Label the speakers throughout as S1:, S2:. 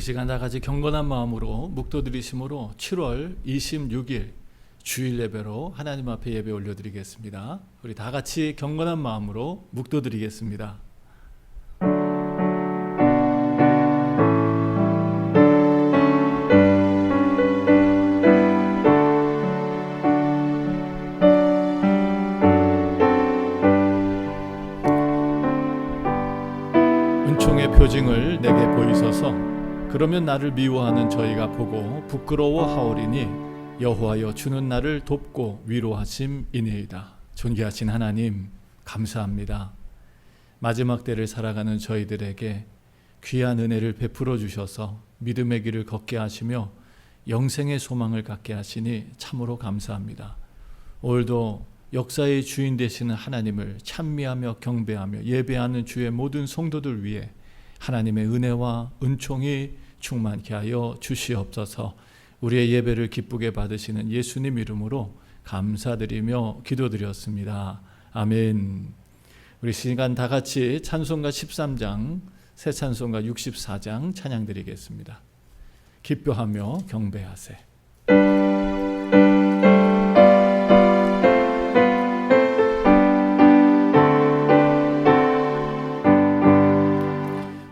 S1: 시간 다 같이 경건한 마음으로 묵도드리심으로 7월 26일 주일 예배로 하나님 앞에 예배 올려드리겠습니다. 우리 다 같이 경건한 마음으로 묵도드리겠습니다. 은총의 표징을 내게 보이소서. 그러면 나를 미워하는 저희가 보고 부끄러워하오리니 여호와여 주는 나를 돕고 위로하심이니이다. 존귀하신 하나님 감사합니다. 마지막 때를 살아가는 저희들에게 귀한 은혜를 베풀어 주셔서 믿음의 길을 걷게 하시며 영생의 소망을 갖게 하시니 참으로 감사합니다. 오늘도 역사의 주인 되시는 하나님을 찬미하며 경배하며 예배하는 주의 모든 성도들 위해 하나님의 은혜와 은총이 충만케 하여 주시옵소서. 우리의 예배를 기쁘게 받으시는 예수님 이름으로 감사드리며 기도드렸습니다. 아멘. 우리 시간 다 같이 찬송가 13장, 새 찬송가 64장 찬양드리겠습니다. 기뻐하며 경배하세.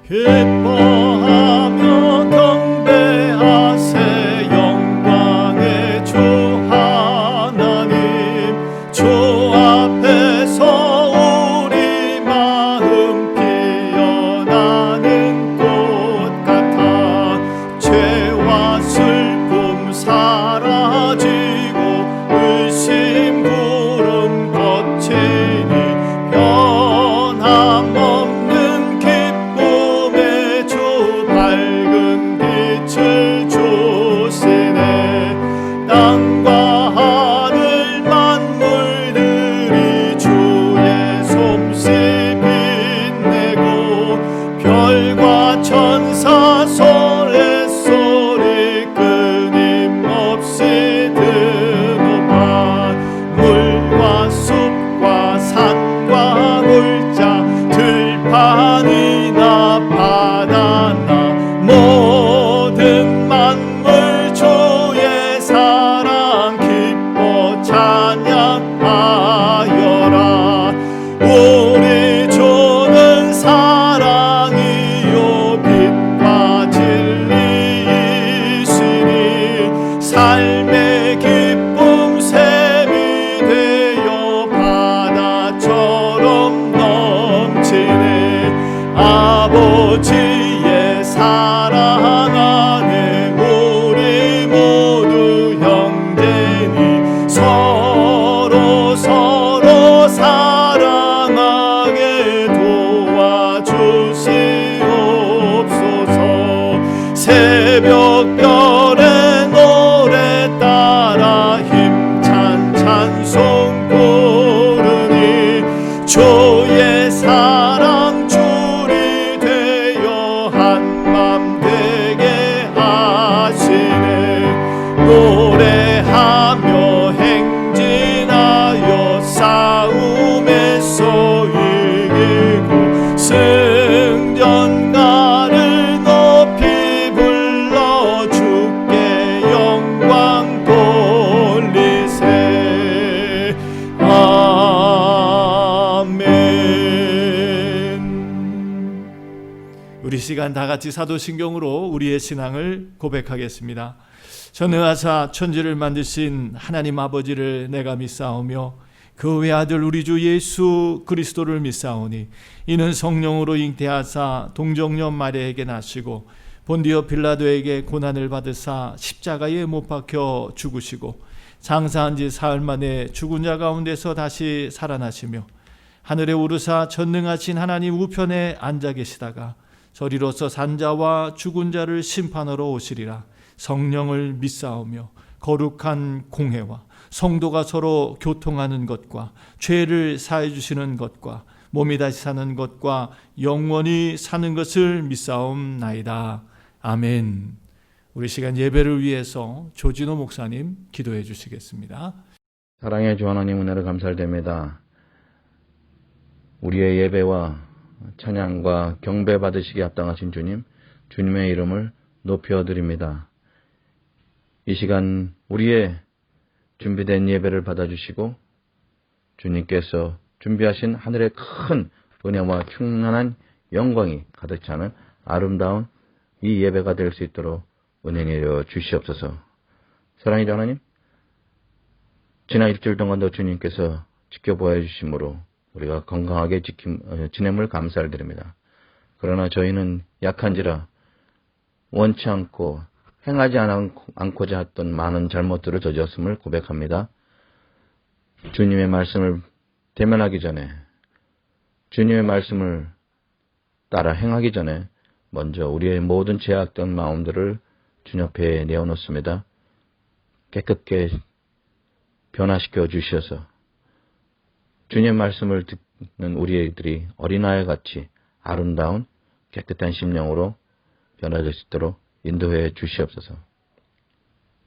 S1: 기뻐하며 경배하세. 영광의 주 하나님, 주 앞에서 우리 마음 피어나는 꽃 같아 죄와 슬픔 사라지고 의심 구름 거치니 변함없는 빛을 주시네. 땅과 하늘 만물들이 주의 솜씨 빛내고 별과 천사 소리 끊임없이 드높아 물과 숲과 산과 골짜 들판이나 바다나 모든 만물 주의 사랑 기뻐 찬양하여라. 우리 주는 사랑이요 빛과 진리이시니 삶의 기쁨 샘이 되어 바다처럼 넘치네. 아버지의 사랑 안에 우리 모두 형제니 서로 사랑하게 도와주시옵소서. 새벽별의 노래 따라 힘찬 찬송 부르니 주의 사랑 줄이 되어 한맘 되게 하시네. 노래하며 행진하여 싸움에서 이기고 승전가를 높이 불러 주께 영광 돌리세. 우리 시간 다 같이 사도신경으로 우리의 신앙을 고백하겠습니다. 전능하사 천지를 만드신 하나님 아버지를 내가 믿사오며 그 외아들 우리 주 예수 그리스도를 믿사오니 이는 성령으로 잉태하사 동정녀 마리아에게 나시고 본디오 빌라도에게 고난을 받으사 십자가에 못 박혀 죽으시고 장사한 지 사흘 만에 죽은 자 가운데서 다시 살아나시며 하늘에 오르사 전능하신 하나님 우편에 앉아 계시다가 저리로서 산자와 죽은 자를 심판하러 오시리라. 성령을 믿사오며 거룩한 공회와 성도가 서로 교통하는 것과 죄를 사해 주시는 것과 몸이 다시 사는 것과 영원히 사는 것을 믿사옵나이다. 아멘. 우리 시간 예배를 위해서 조진호 목사님 기도해 주시겠습니다.
S2: 사랑의 주 하나님 은혜를 감사드립니다. 우리의 예배와 찬양과 경배 받으시기에 합당하신 주님, 주님의 이름을 높여드립니다. 이 시간 우리의 준비된 예배를 받아주시고 주님께서 준비하신 하늘의 큰 은혜와 충만한 영광이 가득 차는 아름다운 이 예배가 될 수 있도록 은혜 내려 주시옵소서. 사랑의 하나님, 지난 일주일 동안도 주님께서 지켜보아 주심으로 우리가 건강하게 지냄을 감사를 드립니다. 그러나 저희는 약한지라 원치 않고 행하지 않고자 했던 많은 잘못들을 저지었음을 고백합니다. 주님의 말씀을 대면하기 전에, 주님의 말씀을 따라 행하기 전에 먼저 우리의 모든 죄악된 마음들을 주님 앞에 내어놓습니다. 깨끗게 변화시켜 주셔서 주님의 말씀을 듣는 우리들이 어린아이 같이 아름다운 깨끗한 심령으로 변화될 수 있도록 인도해 주시옵소서.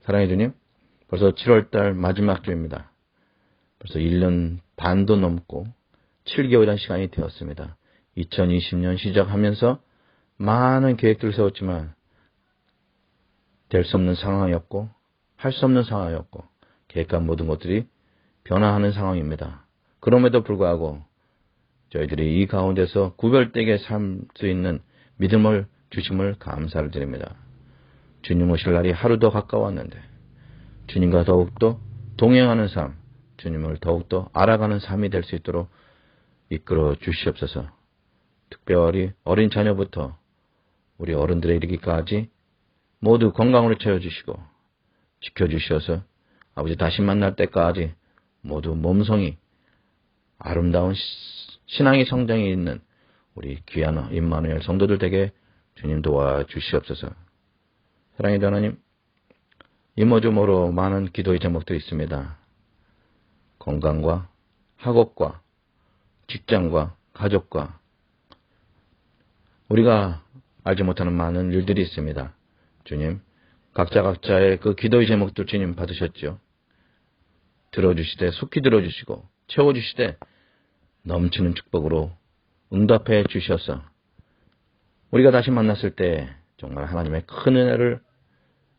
S2: 사랑해 주님, 벌써 7월달 마지막 주입니다. 벌써 1년 반도 넘고 7개월이라는 시간이 되었습니다. 2020년 시작하면서 많은 계획들을 세웠지만 될 수 없는 상황이었고 할 수 없는 상황이었고 계획한 모든 것들이 변화하는 상황입니다. 그럼에도 불구하고 저희들이 이 가운데서 구별되게 살 수 있는 믿음을 주심을 감사를 드립니다. 주님 오실 날이 하루 더 가까웠는데 주님과 더욱더 동행하는 삶, 주님을 더욱더 알아가는 삶이 될 수 있도록 이끌어 주시옵소서. 특별히 어린 자녀부터 우리 어른들에 이르기까지 모두 건강으로 채워주시고 지켜주셔서 아버지 다시 만날 때까지 모두 몸성이 아름다운 신앙의 성장이 있는 우리 귀한 임마누엘 성도들 되게 주님 도와주시옵소서. 사랑의 하나님, 이모저모로 많은 기도의 제목들이 있습니다. 건강과 학업과 직장과 가족과 우리가 알지 못하는 많은 일들이 있습니다. 주님, 각자의 그 기도의 제목들 주님 받으셨죠. 들어주시되 속히 들어주시고 채워주시되 넘치는 축복으로 응답해 주셔서 우리가 다시 만났을 때 정말 하나님의 큰 은혜를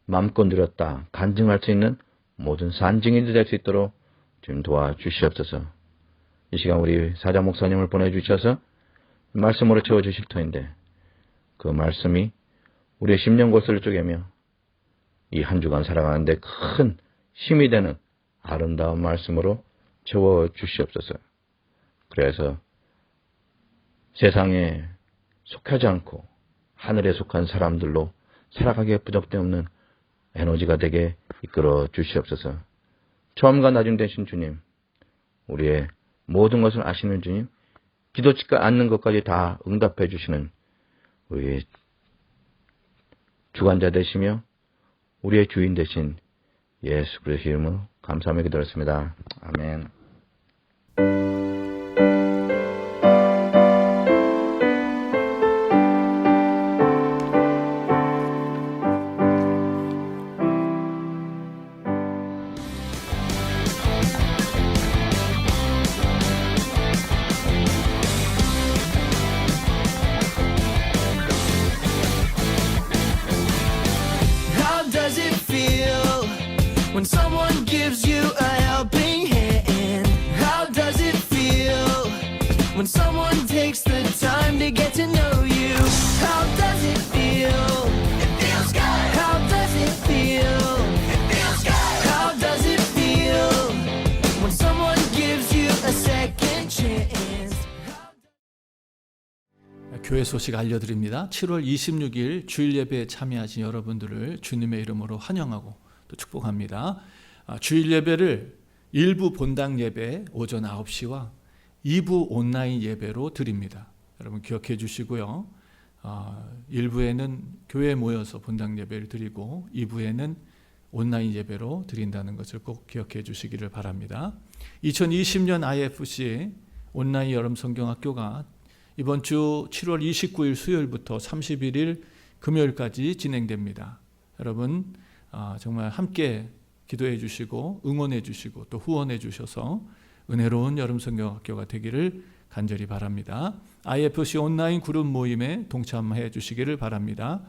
S2: 마음껏 누렸다 간증할 수 있는 모든 산증인이 될 수 있도록 주님 도와주시옵소서. 이 시간 우리 사자 목사님을 보내주셔서 말씀으로 채워주실 터인데 그 말씀이 우리의 심령 골수를 쪼개며 이 한 주간 살아가는데 큰 힘이 되는 아름다운 말씀으로 채워주시옵소서. 그래서 세상에 속하지 않고 하늘에 속한 사람들로 살아가기에 부족함 없는 에너지가 되게 이끌어 주시옵소서. 처음과 나중 되신 주님, 우리의 모든 것을 아시는 주님, 기도치가 않는 것까지 다 응답해 주시는 우리의 주관자 되시며 우리의 주인 되신 예수 그리스도의 이름으로 감사하며 기도했습니다. 아멘.
S3: How does it feel when someone gives you a helping hand? How does it feel when someone takes the time to get to know you? How does it feel? It feels good. How does it feel? It feels good. How does it feel when someone gives you a second chance?
S1: 교회 소식 알려드립니다. 7월 26일 주일 예배에 참여하신 여러분들을 주님의 이름으로 환영하고 또 축복합니다. 주일 예배를 1부 본당 예배 오전 9시와 2부 온라인 예배로 드립니다. 여러분 기억해 주시고요. 1부에는 교회에 모여서 본당 예배를 드리고 2부에는 온라인 예배로 드린다는 것을 꼭 기억해 주시기를 바랍니다. 2020년 IFC 온라인 여름 성경학교가 이번 주 7월 29일 수요일부터 31일 금요일까지 진행됩니다. 여러분 정말 함께 기도해 주시고 응원해 주시고 또 후원해 주셔서 은혜로운 여름 성경학교가 되기를 간절히 바랍니다. IFC 온라인 그룹 모임에 동참해 주시기를 바랍니다.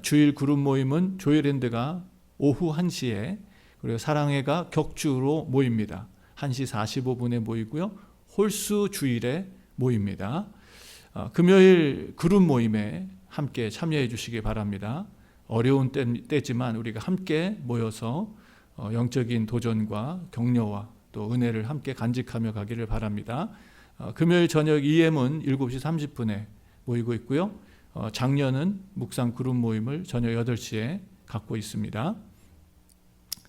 S1: 주일 그룹 모임은 조이랜드가 오후 1시에, 그리고 사랑회가 격주로 모입니다. 1시 45분에 모이고요. 홀수 주일에 모입니다. 금요일 그룹 모임에 함께 참여해 주시기 바랍니다. 어려운 때지만 우리가 함께 모여서 영적인 도전과 격려와 또 은혜를 함께 간직하며 가기를 바랍니다. 금요일 저녁 EM은 7시 30분에 모이고 있고요. 작년은 묵상 그룹 모임을 저녁 8시에 갖고 있습니다.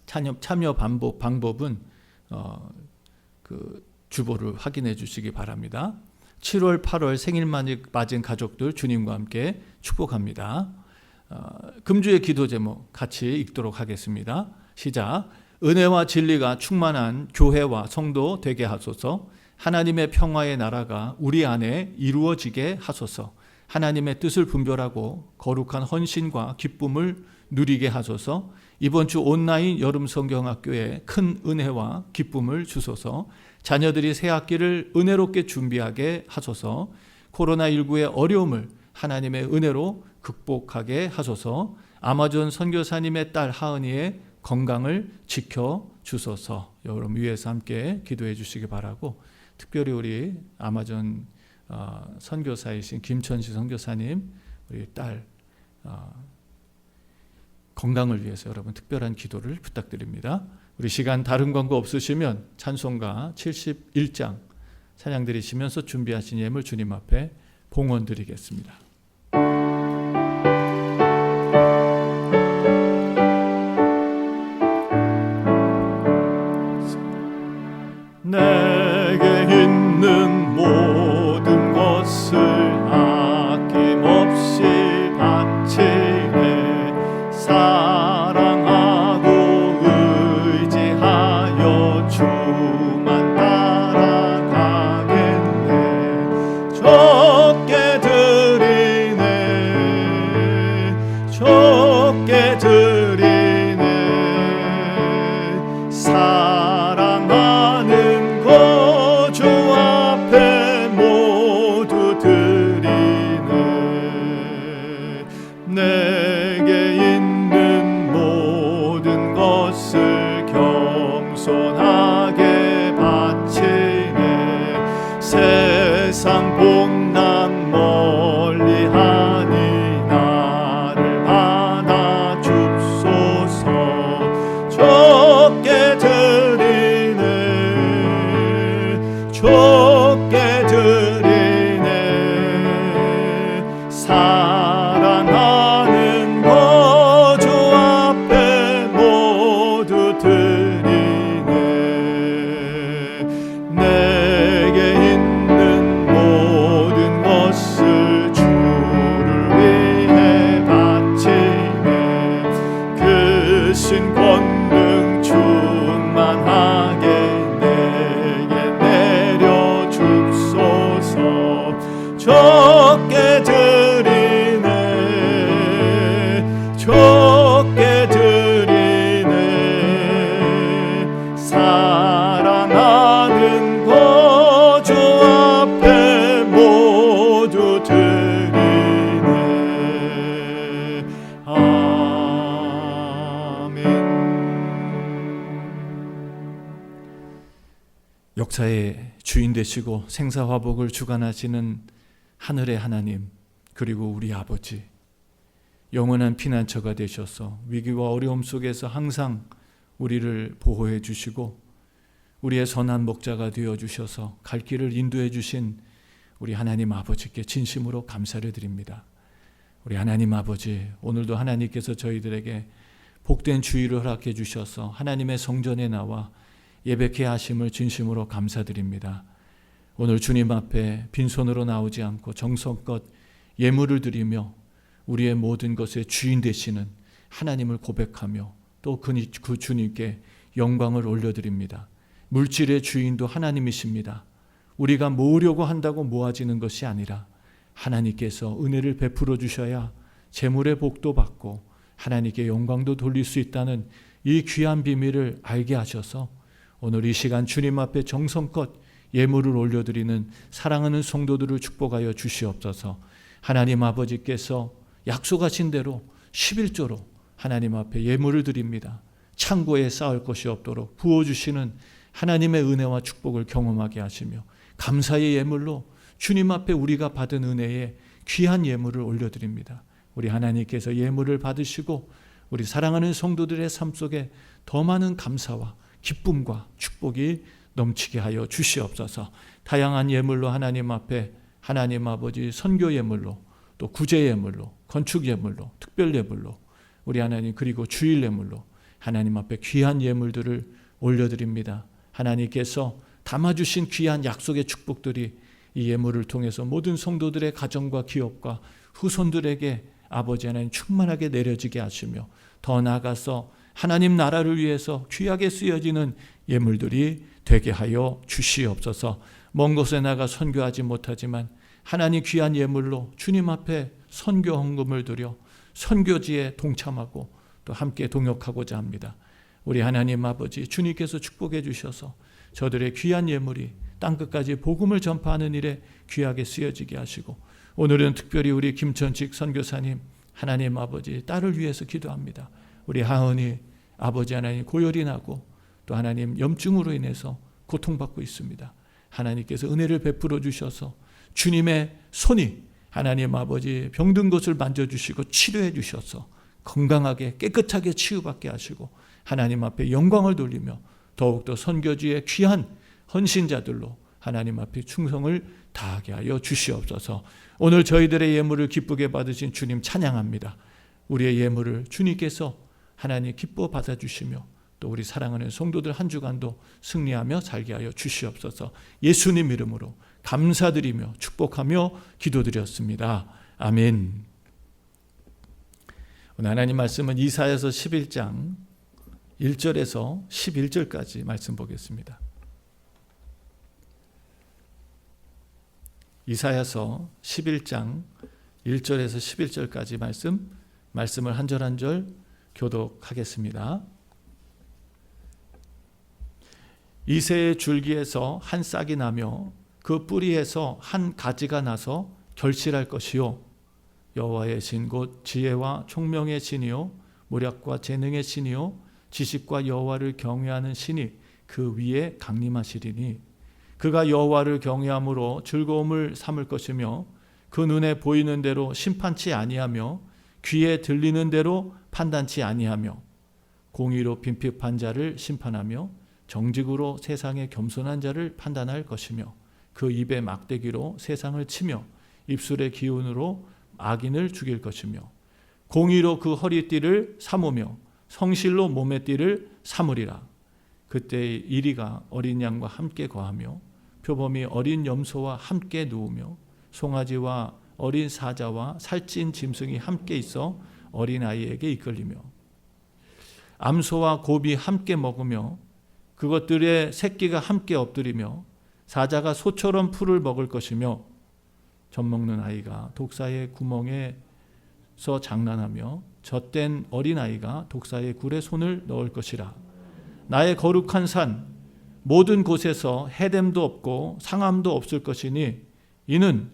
S1: 참여 방법은 그 주보를 확인해 주시기 바랍니다. 7월, 8월 생일 맞은 가족들 주님과 함께 축복합니다. 금주의 기도 제목 같이 읽도록 하겠습니다. 시작. 은혜와 진리가 충만한 교회와 성도 되게 하소서. 하나님의 평화의 나라가 우리 안에 이루어지게 하소서. 하나님의 뜻을 분별하고 거룩한 헌신과 기쁨을 누리게 하소서. 이번 주 온라인 여름 성경학교에 큰 은혜와 기쁨을 주소서. 자녀들이 새 학기를 은혜롭게 준비하게 하소서. 코로나19의 어려움을 하나님의 은혜로 극복하게 하소서. 아마존 선교사님의 딸 하은이의 건강을 지켜주소서. 여러분 위해서 함께 기도해 주시기 바라고, 특별히 우리 아마존 선교사이신 김천시 선교사님 우리 딸 건강을 위해서 여러분 특별한 기도를 부탁드립니다. 우리 시간 다른 광고 없으시면 찬송가 71장 찬양 드리시면서 준비하신 예물 주님 앞에 봉헌 드리겠습니다. 내게 있는 모든 것을 아낌없이 바치네. 사랑하고 의지하여 주만 따라가겠네. 적게 드리네. 적게 드리네. 사랑하는 거주 앞에 모두 드리네. 내게 있는 모든 것을 겸손하게 바치네. 세상 복난 멀리하니 나를 받아 줍소서. 적게 드리네. 적게 드리네. 사랑하는 거주 앞에 모두 드리네. 내게 있는 모든 것을 주를 위해 바치네. 그 신 권능 충만하게 내게 내려 줍소서. 적게 드리네. 적게 드리네. 사랑하는 거주 앞에 모두 드리네. 아멘. 역사의 주인 되시고 생사화복을 주관하시는 하늘의 하나님, 그리고 우리 아버지, 영원한 피난처가 되셔서 위기와 어려움 속에서 항상 우리를 보호해 주시고 우리의 선한 목자가 되어 주셔서 갈 길을 인도해 주신 우리 하나님 아버지께 진심으로 감사를 드립니다. 우리 하나님 아버지, 오늘도 하나님께서 저희들에게 복된 주일을 허락해 주셔서 하나님의 성전에 나와 예배케 하심을 진심으로 감사드립니다. 오늘 주님 앞에 빈손으로 나오지 않고 정성껏 예물을 드리며 우리의 모든 것의 주인 되시는 하나님을 고백하며 또 그 주님께 영광을 올려드립니다. 물질의 주인도 하나님이십니다. 우리가 모으려고 한다고 모아지는 것이 아니라 하나님께서 은혜를 베풀어 주셔야 재물의 복도 받고 하나님께 영광도 돌릴 수 있다는 이 귀한 비밀을 알게 하셔서 오늘 이 시간 주님 앞에 정성껏 예물을 올려드리는 사랑하는 성도들을 축복하여 주시옵소서. 하나님 아버지께서 약속하신 대로 11조로 하나님 앞에 예물을 드립니다. 창고에 쌓을 것이 없도록 부어주시는 하나님의 은혜와 축복을 경험하게 하시며 감사의 예물로 주님 앞에 우리가 받은 은혜에 귀한 예물을 올려드립니다. 우리 하나님께서 예물을 받으시고 우리 사랑하는 성도들의 삶 속에 더 많은 감사와 기쁨과 축복이 넘치게 하여 주시옵소서. 다양한 예물로 하나님 앞에 하나님 아버지 선교 예물로 또 구제 예물로 건축 예물로 특별 예물로 우리 하나님 그리고 주일 예물로 하나님 앞에 귀한 예물들을 올려드립니다. 하나님께서 담아주신 귀한 약속의 축복들이 이 예물을 통해서 모든 성도들의 가정과 기업과 후손들에게 아버지 하나님 충만하게 내려지게 하시며 더 나아가서 하나님 나라를 위해서 귀하게 쓰여지는 예물들이 되게 하여 주시옵소서. 먼 곳에 나가 선교하지 못하지만 하나님 귀한 예물로 주님 앞에 선교 헌금을 드려 선교지에 동참하고 또 함께 동역하고자 합니다. 우리 하나님 아버지 주님께서 축복해 주셔서 저들의 귀한 예물이 땅끝까지 복음을 전파하는 일에 귀하게 쓰여지게 하시고 오늘은 특별히 우리 김천식 선교사님 하나님 아버지 딸을 위해서 기도합니다. 우리 하은이 아버지 하나님 고열이 나고 또 하나님 염증으로 인해서 고통받고 있습니다. 하나님께서 은혜를 베풀어 주셔서 주님의 손이 하나님 아버지 병든 곳을 만져주시고 치료해 주셔서 건강하게 깨끗하게 치유받게 하시고 하나님 앞에 영광을 돌리며 더욱더 선교지의 귀한 헌신자들로 하나님 앞에 충성을 다하게 하여 주시옵소서. 오늘 저희들의 예물을 기쁘게 받으신 주님 찬양합니다. 우리의 예물을 주님께서 하나님 기뻐 받아주시며 또 우리 사랑하는 성도들 한 주간도 승리하며 살게 하여 주시옵소서. 예수님 이름으로 감사드리며 축복하며 기도드렸습니다. 아멘. 오늘 하나님 말씀은 이사야서 11장 1절에서 11절까지 말씀 보겠습니다. 이사야서 11장 1절에서 11절까지 말씀을 한 절 한 절 교독하겠습니다. 이새의 줄기에서 한 싹이 나며 그 뿌리에서 한 가지가 나서 결실할 것이요 여호와의 신 곧 지혜와 총명의 신이요 모략과 재능의 신이요 지식과 여호와를 경외하는 신이 그 위에 강림하시리니 그가 여호와를 경외함으로 즐거움을 삼을 것이며 그 눈에 보이는 대로 심판치 아니하며 귀에 들리는 대로 판단치 아니하며 공의로 빈핍한 자를 심판하며 정직으로 세상의 겸손한 자를 판단할 것이며 그 입의 막대기로 세상을 치며 입술의 기운으로 악인을 죽일 것이며 공의로 그 허리띠를 삼으며 성실로 몸의 띠를 삼으리라. 그때 이리가 어린 양과 함께 거하며 표범이 어린 염소와 함께 누우며 송아지와 어린 사자와 살찐 짐승이 함께 있어 어린아이에게 이끌리며 암소와 곱이 함께 먹으며 그것들의 새끼가 함께 엎드리며 사자가 소처럼 풀을 먹을 것이며 젖먹는 아이가 독사의 구멍에서 장난하며 젖된 어린아이가 독사의 굴에 손을 넣을 것이라. 나의 거룩한 산 모든 곳에서 해됨도 없고 상함도 없을 것이니 이는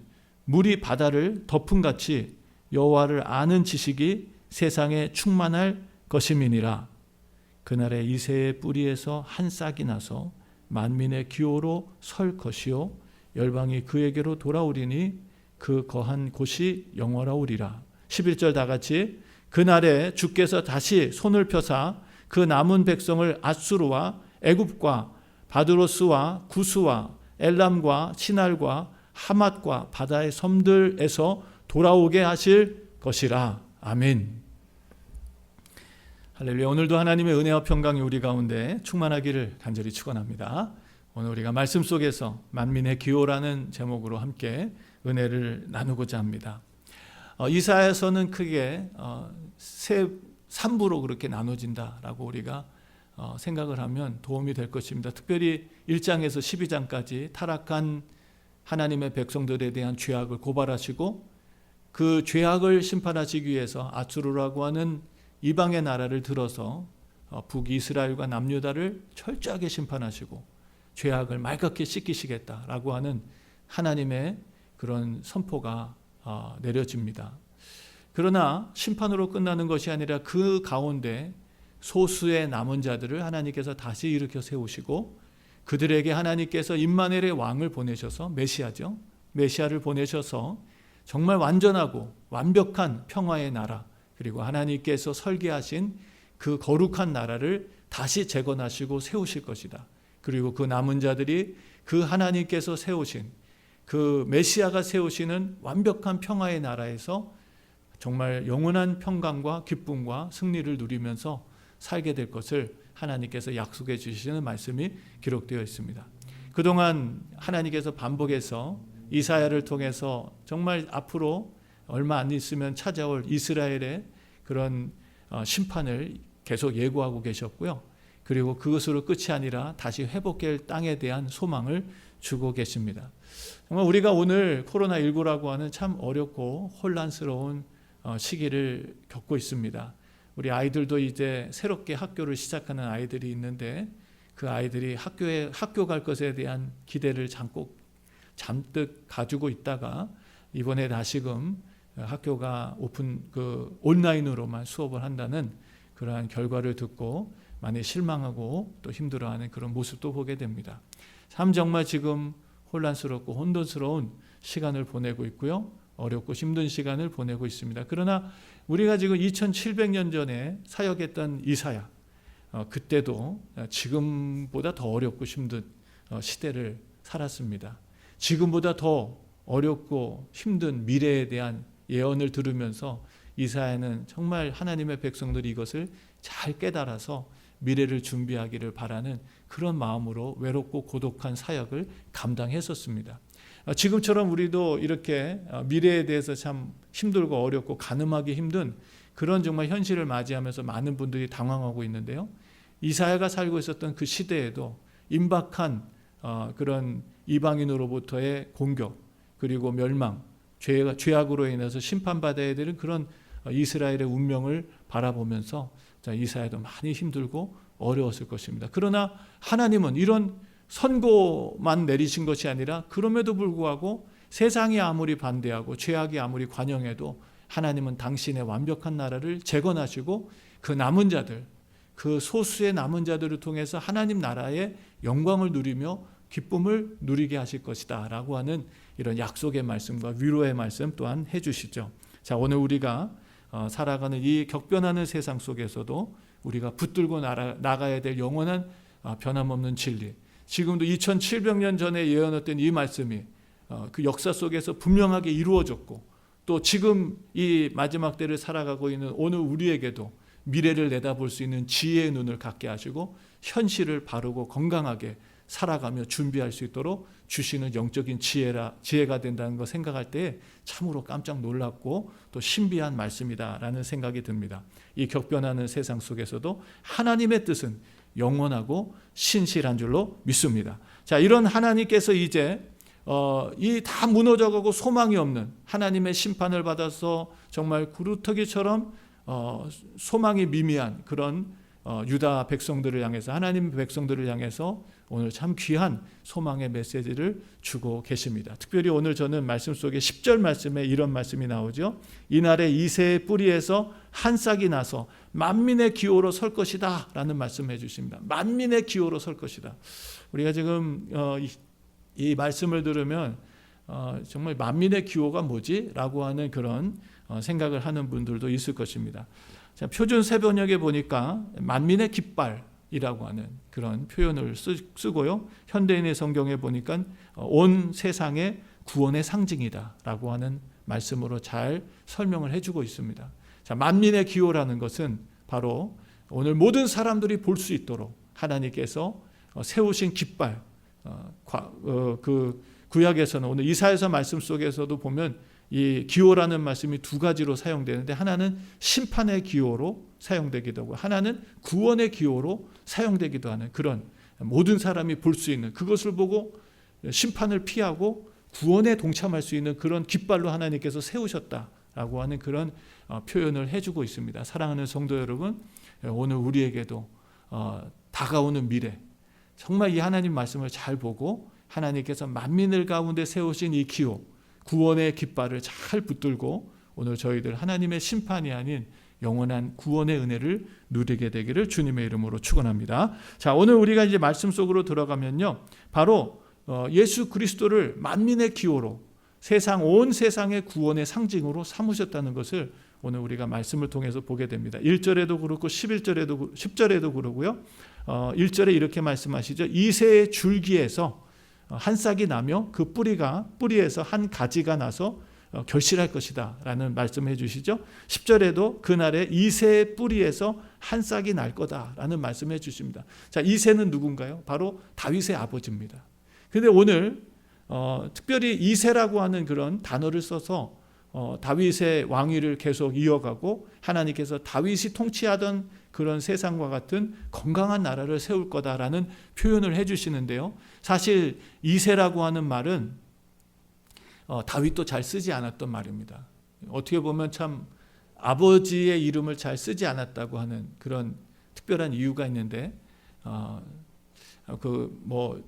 S1: 물이 바다를 덮음같이 여호와를 아는 지식이 세상에 충만할 것임이니라. 그날에 이새의 뿌리에서 한 싹이 나서 만민의 기호로 설 것이요 열방이 그에게로 돌아오리니 그 거한 곳이 영원하오리라. 11절 다 같이 그날에 주께서 다시 손을 펴사 그 남은 백성을 앗수르와 애굽과 바드로스와 구스와 엘람과 시날과 하맛과 바다의 섬들에서 돌아오게 하실 것이라. 아멘. 할렐루야. 오늘도 하나님의 은혜와 평강이 우리 가운데 충만하기를 간절히 축원합니다. 오늘 우리가 말씀 속에서 만민의 기호라는 제목으로 함께 은혜를 나누고자 합니다. 이사야서는 크게 3부로 그렇게 나눠진다라고 우리가 생각을 하면 도움이 될 것입니다. 특별히 1장에서 12장까지 타락한 하나님의 백성들에 대한 죄악을 고발하시고 그 죄악을 심판하시기 위해서 아수르라고 하는 이방의 나라를 들어서 북이스라엘과 남유다를 철저하게 심판하시고 죄악을 말갛게 씻기시겠다라고 하는 하나님의 그런 선포가 내려집니다. 그러나 심판으로 끝나는 것이 아니라 그 가운데 소수의 남은 자들을 하나님께서 다시 일으켜 세우시고 그들에게 하나님께서 임마누엘의 왕을 보내셔서 메시아죠. 메시아를 보내셔서 정말 완전하고 완벽한 평화의 나라, 그리고 하나님께서 설계하신 그 거룩한 나라를 다시 재건하시고 세우실 것이다. 그리고 그 남은 자들이 그 하나님께서 세우신 그 메시아가 세우시는 완벽한 평화의 나라에서 정말 영원한 평강과 기쁨과 승리를 누리면서 살게 될 것을 하나님께서 약속해 주시는 말씀이 기록되어 있습니다. 그동안 하나님께서 반복해서 이사야를 통해서 정말 앞으로 얼마 안 있으면 찾아올 이스라엘의 그런 심판을 계속 예고하고 계셨고요. 그리고 그것으로 끝이 아니라 다시 회복될 땅에 대한 소망을 주고 계십니다. 정말 우리가 오늘 코로나19라고 하는 참 어렵고 혼란스러운 시기를 겪고 있습니다. 우리 아이들도 이제 새롭게 학교를 시작하는 아이들이 있는데 그 아이들이 학교 갈 것에 대한 기대를 잔뜩 가지고 있다가 이번에 다시금 학교가 온라인으로만 수업을 한다는 그러한 결과를 듣고 많이 실망하고 또 힘들어하는 그런 모습도 보게 됩니다. 참 정말 지금 혼란스럽고 혼돈스러운 시간을 보내고 있고요. 어렵고 힘든 시간을 보내고 있습니다. 그러나 우리가 지금 2700년 전에 사역했던 이사야, 그때도 지금보다 더 어렵고 힘든 시대를 살았습니다. 지금보다 더 어렵고 힘든 미래에 대한 예언을 들으면서 이사야는 정말 하나님의 백성들이 이것을 잘 깨달아서 미래를 준비하기를 바라는 그런 마음으로 외롭고 고독한 사역을 감당했었습니다. 지금처럼 우리도 이렇게 미래에 대해서 참 힘들고 어렵고 가늠하기 힘든 그런 정말 현실을 맞이하면서 많은 분들이 당황하고 있는데요. 이사야가 살고 있었던 그 시대에도 임박한 그런 이방인으로부터의 공격, 그리고 멸망, 죄악으로 인해서 심판받아야 되는 그런 이스라엘의 운명을 바라보면서 이사야도 많이 힘들고 어려웠을 것입니다. 그러나 하나님은 이런 선고만 내리신 것이 아니라 그럼에도 불구하고 세상이 아무리 반대하고 죄악이 아무리 관영해도 하나님은 당신의 완벽한 나라를 재건하시고 그 남은 자들, 그 소수의 남은 자들을 통해서 하나님 나라의 영광을 누리며 기쁨을 누리게 하실 것이다 라고 하는 이런 약속의 말씀과 위로의 말씀 또한 해주시죠. 자, 오늘 우리가 살아가는 이 격변하는 세상 속에서도 우리가 붙들고 나가야 될 영원한 변함없는 진리, 지금도 2700년 전에 예언했던 이 말씀이 그 역사 속에서 분명하게 이루어졌고 또 지금 이 마지막 때를 살아가고 있는 오늘 우리에게도 미래를 내다볼 수 있는 지혜의 눈을 갖게 하시고 현실을 바르고 건강하게 살아가며 준비할 수 있도록 주시는 영적인 지혜가 된다는 거 생각할 때 참으로 깜짝 놀랍고 또 신비한 말씀이다라는 생각이 듭니다. 이 격변하는 세상 속에서도 하나님의 뜻은 영원하고 신실한 줄로 믿습니다. 자, 이런 하나님께서 이제 이 다 무너져가고 소망이 없는 하나님의 심판을 받아서 정말 구루터기처럼 소망이 미미한 그런 유다 백성들을 향해서, 하나님 백성들을 향해서 오늘 참 귀한 소망의 메시지를 주고 계십니다. 특별히 오늘 저는 말씀 속에 10절 말씀에 이런 말씀이 나오죠. 이날에 이새의 뿌리에서 한 싹이 나서 만민의 기호로 설 것이다 라는 말씀을 해주십니다. 만민의 기호로 설 것이다. 우리가 지금 이 말씀을 들으면 정말 만민의 기호가 뭐지? 라고 하는 그런 생각을 하는 분들도 있을 것입니다. 자, 표준 세번역에 보니까 만민의 깃발이라고 하는 그런 표현을 쓰고요. 현대인의 성경에 보니까 온 세상의 구원의 상징이다 라고 하는 말씀으로 잘 설명을 해주고 있습니다. 자, 만민의 기호라는 것은 바로 오늘 모든 사람들이 볼 수 있도록 하나님께서 세우신 깃발, 그 구약에서는 오늘 이사야서 말씀 속에서도 보면 이 기호라는 말씀이 두 가지로 사용되는데, 하나는 심판의 기호로 사용되기도 하고 하나는 구원의 기호로 사용되기도 하는 그런 모든 사람이 볼 수 있는, 그것을 보고 심판을 피하고 구원에 동참할 수 있는 그런 깃발로 하나님께서 세우셨다라고 하는 그런 표현을 해주고 있습니다. 사랑하는 성도 여러분, 오늘 우리에게도 다가오는 미래, 정말 이 하나님 말씀을 잘 보고 하나님께서 만민을 가운데 세우신 이 기호, 구원의 깃발을 잘 붙들고 오늘 저희들 하나님의 심판이 아닌 영원한 구원의 은혜를 누리게 되기를 주님의 이름으로 축원합니다. 자, 오늘 우리가 이제 말씀 속으로 들어가면요, 바로 예수 그리스도를 만민의 기호로 온 세상의 구원의 상징으로 삼으셨다는 것을 오늘 우리가 말씀을 통해서 보게 됩니다. 1절에도 그렇고 10절에도 그러고요. 1절에 이렇게 말씀하시죠. 이새의 줄기에서 한 싹이 나며 그 뿌리에서 한 가지가 나서 결실할 것이다 라는 말씀을 해주시죠. 10절에도 그날에 이새의 뿌리에서 한 싹이 날 거다 라는 말씀을 해주십니다. 자, 이새는 누군가요? 바로 다윗의 아버지입니다. 그런데 오늘 특별히 이새라고 하는 그런 단어를 써서 다윗의 왕위를 계속 이어가고 하나님께서 다윗이 통치하던 그런 세상과 같은 건강한 나라를 세울 거다라는 표현을 해주시는데요. 사실 이새라고 하는 말은 다윗도 잘 쓰지 않았던 말입니다. 어떻게 보면 참 아버지의 이름을 잘 쓰지 않았다고 하는 그런 특별한 이유가 있는데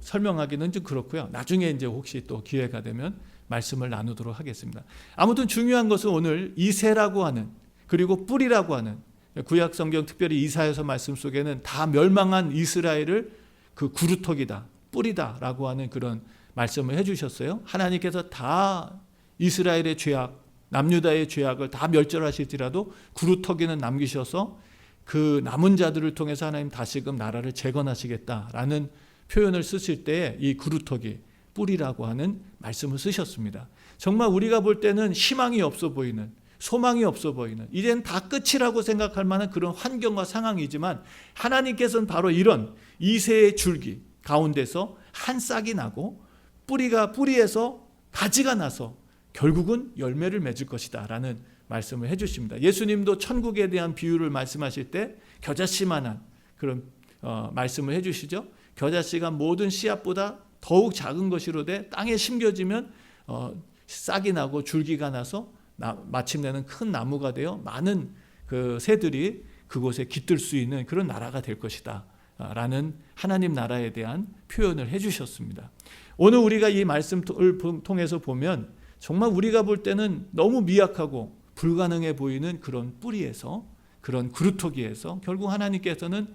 S1: 설명하기는 좀 그렇고요. 나중에 이제 혹시 또 기회가 되면 말씀을 나누도록 하겠습니다. 아무튼 중요한 것은 오늘 이새라고 하는, 그리고 뿌리라고 하는, 구약 성경 특별히 이사야서 말씀 속에는 다 멸망한 이스라엘을 그 구루터기다, 뿌리다라고 하는 그런 말씀을 해주셨어요. 하나님께서 다 이스라엘의 죄악, 남유다의 죄악을 다 멸절하실지라도 구루터기는 남기셔서 그 남은 자들을 통해서 하나님 다시금 나라를 재건하시겠다라는 표현을 쓰실 때 이 구루터기, 뿌리라고 하는 말씀을 쓰셨습니다. 정말 우리가 볼 때는 희망이 없어 보이는, 소망이 없어 보이는, 이젠 다 끝이라고 생각할 만한 그런 환경과 상황이지만 하나님께서는 바로 이런 이새의 줄기 가운데서 한 싹이 나고 뿌리에서 가지가 나서 결국은 열매를 맺을 것이다 라는 말씀을 해주십니다. 예수님도 천국에 대한 비유를 말씀하실 때 겨자씨만한 그런 말씀을 해주시죠. 겨자씨가 모든 씨앗보다 더욱 작은 것이로되 땅에 심겨지면 싹이 나고 줄기가 나서 마침내는 큰 나무가 되어 많은 그 새들이 그곳에 깃들 수 있는 그런 나라가 될 것이다 라는 하나님 나라에 대한 표현을 해주셨습니다. 오늘 우리가 이 말씀을 통해서 보면 정말 우리가 볼 때는 너무 미약하고 불가능해 보이는 그런 뿌리에서, 그런 구루터기에서 결국 하나님께서는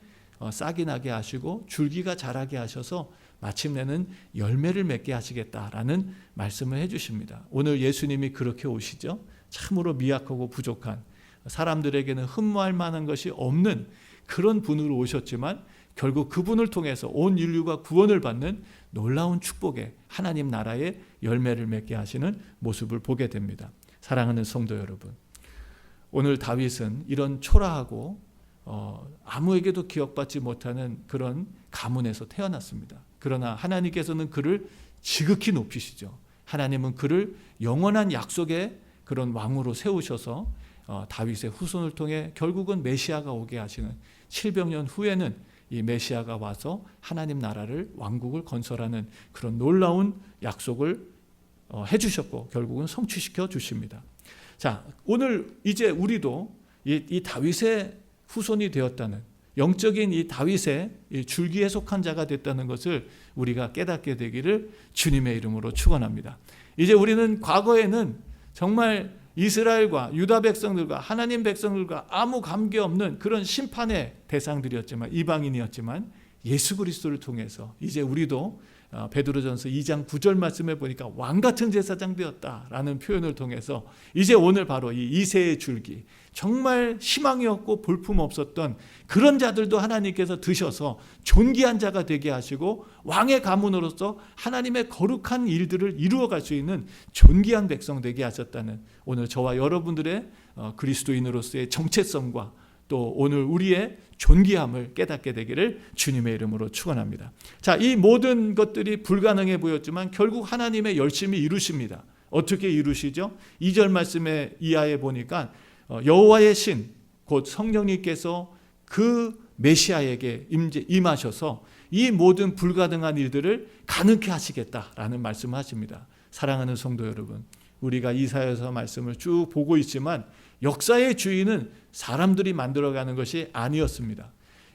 S1: 싹이 나게 하시고 줄기가 자라게 하셔서 마침내는 열매를 맺게 하시겠다라는 말씀을 해주십니다. 오늘 예수님이 그렇게 오시죠. 참으로 미약하고 부족한, 사람들에게는 흠모할 만한 것이 없는 그런 분으로 오셨지만 결국 그분을 통해서 온 인류가 구원을 받는 놀라운 축복의 하나님 나라의 열매를 맺게 하시는 모습을 보게 됩니다. 사랑하는 성도 여러분, 오늘 다윗은 이런 초라하고 아무에게도 기억받지 못하는 그런 가문에서 태어났습니다. 그러나 하나님께서는 그를 지극히 높이시죠. 하나님은 그를 영원한 약속의 그런 왕으로 세우셔서 다윗의 후손을 통해 결국은 메시아가 오게 하시는 700년 후에는 이 메시아가 와서 하나님 나라를, 왕국을 건설하는 그런 놀라운 약속을 해주셨고 결국은 성취시켜 주십니다. 자, 오늘 이제 우리도 이 다윗의 후손이 되었다는, 영적인 이 다윗의 이 줄기에 속한 자가 됐다는 것을 우리가 깨닫게 되기를 주님의 이름으로 축원합니다. 이제 우리는 과거에는 정말 이스라엘과 유다 백성들과 하나님 백성들과 아무 관계없는 그런 심판의 대상들이었지만, 이방인이었지만 예수 그리스도를 통해서 이제 우리도 베드로전서 2장 9절 말씀에 보니까 왕같은 제사장 되었다라는 표현을 통해서 이제 오늘 바로 이 이새의 줄기, 정말 희망이 없고 볼품 없었던 그런 자들도 하나님께서 드셔서 존귀한 자가 되게 하시고 왕의 가문으로서 하나님의 거룩한 일들을 이루어갈 수 있는 존귀한 백성 되게 하셨다는 오늘 저와 여러분들의 그리스도인으로서의 정체성과 또 오늘 우리의 존귀함을 깨닫게 되기를 주님의 이름으로 축원합니다. 자, 이 모든 것들이 불가능해 보였지만 결국 하나님의 열심히 이루십니다. 어떻게 이루시죠? 2절 말씀에 이하에 보니까 여호와의 신, 곧 성령님께서 그 메시아에게 임하셔서 이 모든 불가능한 일들을 가능케 하시겠다라는 말씀을 하십니다. 사랑하는 성도 여러분, 우리가 이사야서 말씀을 쭉 보고 있지만 역사의 주인은 사람들이 만들어가는 것이 아니었습니다.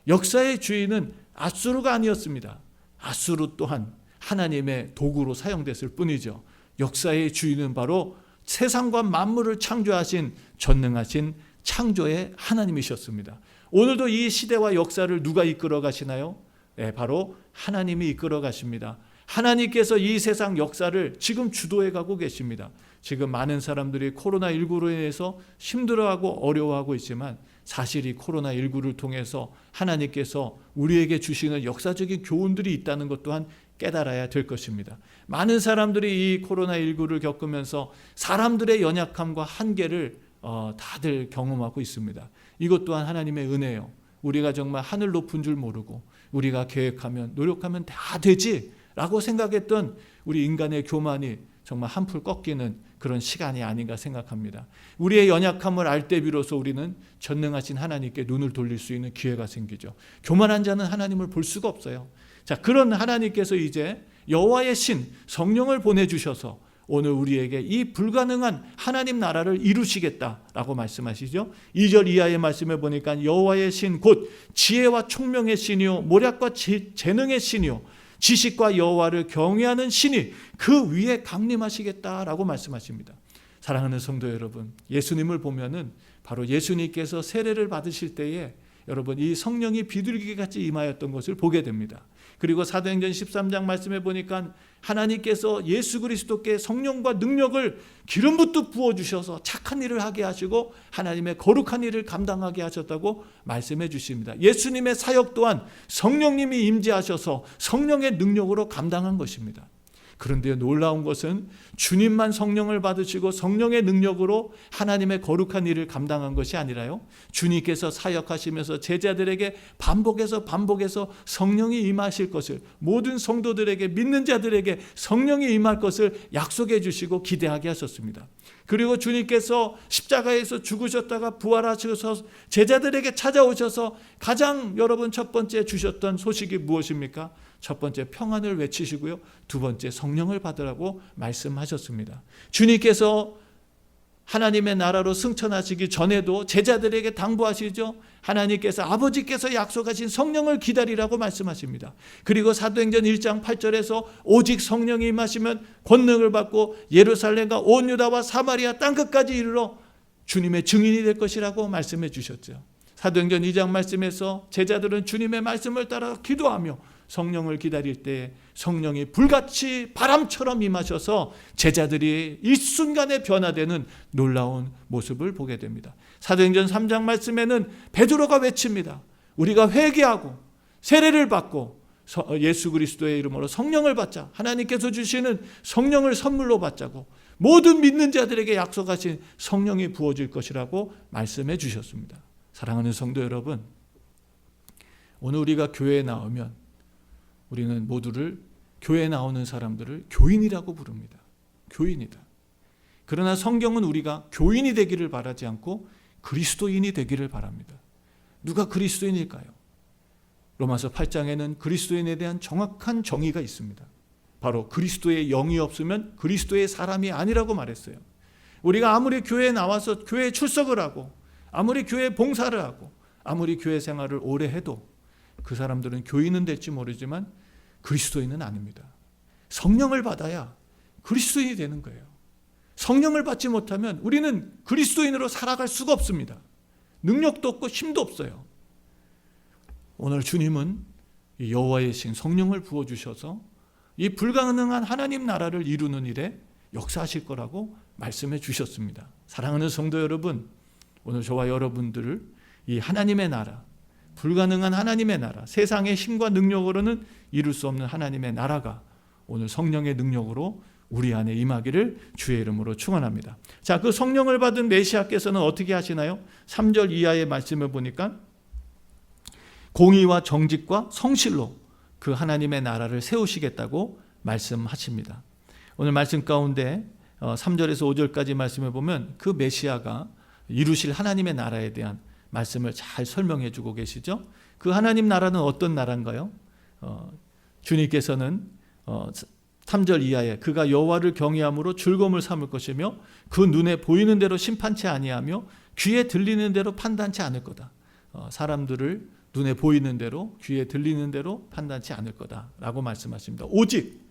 S1: 역사의 주인은 앗수르가 아니었습니다. 앗수르 또한 하나님의 도구로 사용됐을 뿐이죠. 역사의 주인은 바로 세상과 만물을 창조하신 전능하신 창조의 하나님이셨습니다. 오늘도 이 시대와 역사를 누가 이끌어 가시나요? 네, 바로 하나님이 이끌어 가십니다. 하나님께서 이 세상 역사를 지금 주도해 가고 계십니다. 지금 많은 사람들이 코로나19로 인해서 힘들어하고 어려워하고 있지만 사실 이 코로나19를 통해서 하나님께서 우리에게 주시는 역사적인 교훈들이 있다는 것 또한 깨달아야 될 것입니다. 많은 사람들이 이 코로나19를 겪으면서 사람들의 연약함과 한계를 다들 경험하고 있습니다. 이것 또한 하나님의 은혜예요. 우리가 정말 하늘 높은 줄 모르고 우리가 계획하면 노력하면 다 되지 라고 생각했던 우리 인간의 교만이 정말 한풀 꺾이는 그런 시간이 아닌가 생각합니다. 우리의 연약함을 알 때 비로소 우리는 전능하신 하나님께 눈을 돌릴 수 있는 기회가 생기죠. 교만한 자는 하나님을 볼 수가 없어요. 자, 그런 하나님께서 이제 여호와의 신 성령을 보내주셔서 오늘 우리에게 이 불가능한 하나님 나라를 이루시겠다라고 말씀하시죠. 2절 이하의 말씀에 보니까 여호와의 신 곧 지혜와 총명의 신이요 모략과 재능의 신이요 지식과 여호와를 경외하는 신이 그 위에 강림하시겠다라고 말씀하십니다. 사랑하는 성도 여러분, 예수님을 보면은 바로 예수님께서 세례를 받으실 때에 여러분 이 성령이 비둘기같이 임하였던 것을 보게 됩니다. 그리고 사도행전 13장 말씀에 보니까 하나님께서 예수 그리스도께 성령과 능력을 기름붓듯 부어주셔서 착한 일을 하게 하시고 하나님의 거룩한 일을 감당하게 하셨다고 말씀해 주십니다. 예수님의 사역 또한 성령님이 임재하셔서 성령의 능력으로 감당한 것입니다. 그런데 놀라운 것은 주님만 성령을 받으시고 성령의 능력으로 하나님의 거룩한 일을 감당한 것이 아니라요, 주님께서 사역하시면서 제자들에게 반복해서 성령이 임하실 것을, 모든 성도들에게, 믿는 자들에게 성령이 임할 것을 약속해 주시고 기대하게 하셨습니다. 그리고 주님께서 십자가에서 죽으셨다가 부활하셔서 제자들에게 찾아오셔서 가장 여러분 첫 번째 주셨던 소식이 무엇입니까? 첫 번째 평안을 외치시고요, 두 번째 성령을 받으라고 말씀하셨습니다. 주님께서 하나님의 나라로 승천하시기 전에도 제자들에게 당부하시죠. 하나님께서, 아버지께서 약속하신 성령을 기다리라고 말씀하십니다. 그리고 사도행전 1장 8절에서 오직 성령이 임하시면 권능을 받고 예루살렘과 온 유다와 사마리아 땅끝까지 이르러 주님의 증인이 될 것이라고 말씀해 주셨죠. 사도행전 2장 말씀에서 제자들은 주님의 말씀을 따라 기도하며 성령을 기다릴 때 성령이 불같이 바람처럼 임하셔서 제자들이 일순간에 변화되는 놀라운 모습을 보게 됩니다. 사도행전 3장 말씀에는 베드로가 외칩니다. 우리가 회개하고 세례를 받고 예수 그리스도의 이름으로 성령을 받자, 하나님께서 주시는 성령을 선물로 받자고 모든 믿는 자들에게 약속하신 성령이 부어질 것이라고 말씀해 주셨습니다. 사랑하는 성도 여러분, 오늘 우리가 교회에 나오면 우리는 모두를, 교회에 나오는 사람들을 교인이라고 부릅니다. 교인이다. 그러나 성경은 우리가 교인이 되기를 바라지 않고 그리스도인이 되기를 바랍니다. 누가 그리스도인일까요? 로마서 8장에는 그리스도인에 대한 정확한 정의가 있습니다. 바로 그리스도의 영이 없으면 그리스도의 사람이 아니라고 말했어요. 우리가 아무리 교회에 나와서 교회에 출석을 하고 아무리 교회에 봉사를 하고 아무리 교회 생활을 오래 해도 그 사람들은 교인은 될지 모르지만 그리스도인은 아닙니다. 성령을 받아야 그리스도인이 되는 거예요. 성령을 받지 못하면 우리는 그리스도인으로 살아갈 수가 없습니다. 능력도 없고 힘도 없어요. 오늘 주님은 이 여호와의 신 성령을 부어주셔서 이 불가능한 하나님 나라를 이루는 일에 역사하실 거라고 말씀해 주셨습니다. 사랑하는 성도 여러분, 오늘 저와 여러분들을 이 하나님의 나라, 불가능한 하나님의 나라, 세상의 힘과 능력으로는 이룰 수 없는 하나님의 나라가 오늘 성령의 능력으로 우리 안에 임하기를 주의 이름으로 축원합니다. 자, 그 성령을 받은 메시아께서는 어떻게 하시나요? 3절 이하의 말씀을 보니까 공의와 정직과 성실로 그 하나님의 나라를 세우시겠다고 말씀하십니다. 오늘 말씀 가운데 3절에서 5절까지 말씀을 보면 그 메시아가 이루실 하나님의 나라에 대한 말씀을 잘 설명해 주고 계시죠. 그 하나님 나라는 어떤 나라인가요? 주님께서는 3절 이하에 그가 여호와를 경외함으로 즐거움을 삼을 것이며 그 눈에 보이는 대로 심판치 아니하며 귀에 들리는 대로 판단치 않을 거다. 사람들을 눈에 보이는 대로 귀에 들리는 대로 판단치 않을 거다라고 말씀하십니다. 오직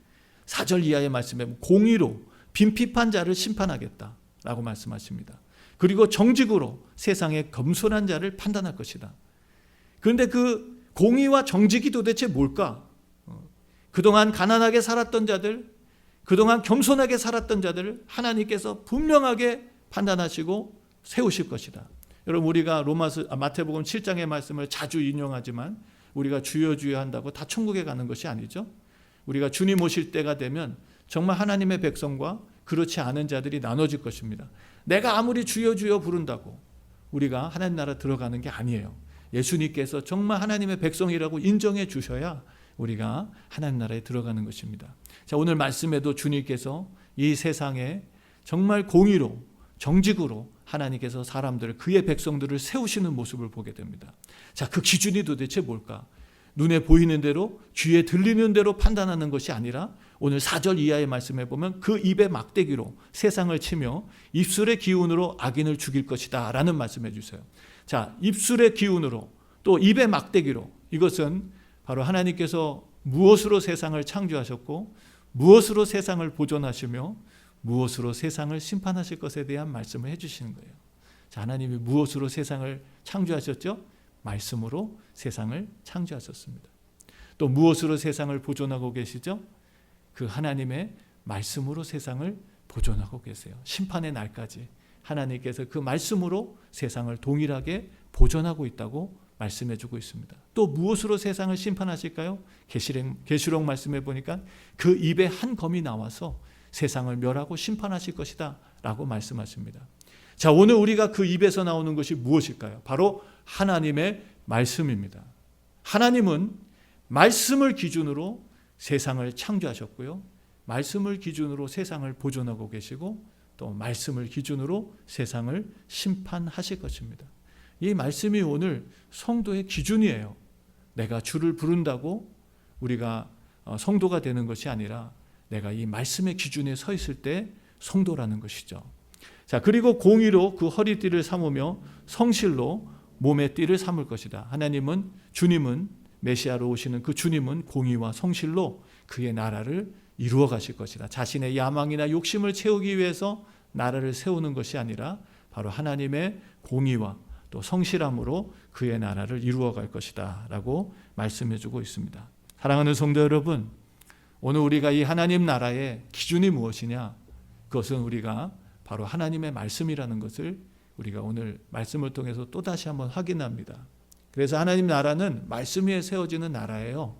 S1: 4절 이하의 말씀에 공의로 빈핍한 자를 심판하겠다. 라고 말씀하십니다. 그리고 정직으로 세상의 겸손한 자를 판단할 것이다. 그런데 그 공의와 정직이 도대체 뭘까? 그동안 가난하게 살았던 자들, 그동안 겸손하게 살았던 자들을 하나님께서 분명하게 판단하시고 세우실 것이다. 여러분, 우리가 마태복음 7장의 말씀을 자주 인용하지만 우리가 주여 주여 한다고 다 천국에 가는 것이 아니죠. 우리가 주님 오실 때가 되면 정말 하나님의 백성과 그렇지 않은 자들이 나눠질 것입니다. 내가 아무리 주여 주여 부른다고 우리가 하나님 나라 들어가는 게 아니에요. 예수님께서 정말 하나님의 백성이라고 인정해 주셔야 우리가 하나님 나라에 들어가는 것입니다. 자, 오늘 말씀에도 주님께서 이 세상에 정말 공의로 정직으로 하나님께서 사람들을, 그의 백성들을 세우시는 모습을 보게 됩니다. 자, 그 기준이 도대체 뭘까? 눈에 보이는 대로, 귀에 들리는 대로 판단하는 것이 아니라 오늘 4절 이하의 말씀에 보면 그 입의 막대기로 세상을 치며 입술의 기운으로 악인을 죽일 것이다 라는 말씀해 주세요. 자, 입술의 기운으로 또 입의 막대기로, 이것은 바로 하나님께서 무엇으로 세상을 창조하셨고 무엇으로 세상을 보존하시며 무엇으로 세상을 심판하실 것에 대한 말씀을 해주시는 거예요. 자, 하나님이 무엇으로 세상을 창조하셨죠? 말씀으로 세상을 창조하셨습니다. 또 무엇으로 세상을 보존하고 계시죠? 그 하나님의 말씀으로 세상을 보존하고 계세요. 심판의 날까지 하나님께서 그 말씀으로 세상을 동일하게 보존하고 있다고 말씀해주고 있습니다. 또 무엇으로 세상을 심판하실까요? 계시록 말씀해 보니까 그 입에 한 검이 나와서 세상을 멸하고 심판하실 것이다 라고 말씀하십니다. 자, 오늘 우리가 그 입에서 나오는 것이 무엇일까요? 바로 하나님의 말씀입니다. 하나님은 말씀을 기준으로 세상을 창조하셨고요, 말씀을 기준으로 세상을 보존하고 계시고 또 말씀을 기준으로 세상을 심판하실 것입니다. 이 말씀이 오늘 성도의 기준이에요. 내가 주를 부른다고 우리가 성도가 되는 것이 아니라 내가 이 말씀의 기준에 서 있을 때 성도라는 것이죠. 자, 그리고 공의로 그 허리띠를 삼으며 성실로 몸의 띠를 삼을 것이다. 하나님은, 주님은, 메시아로 오시는 그 주님은 공의와 성실로 그의 나라를 이루어 가실 것이다. 자신의 야망이나 욕심을 채우기 위해서 나라를 세우는 것이 아니라 바로 하나님의 공의와 또 성실함으로 그의 나라를 이루어 갈 것이다 라고 말씀해 주고 있습니다. 사랑하는 성도 여러분, 오늘 우리가 이 하나님 나라의 기준이 무엇이냐? 그것은 우리가 바로 하나님의 말씀이라는 것을 우리가 오늘 말씀을 통해서 또다시 한번 확인합니다. 그래서 하나님 나라는 말씀 위에 세워지는 나라예요.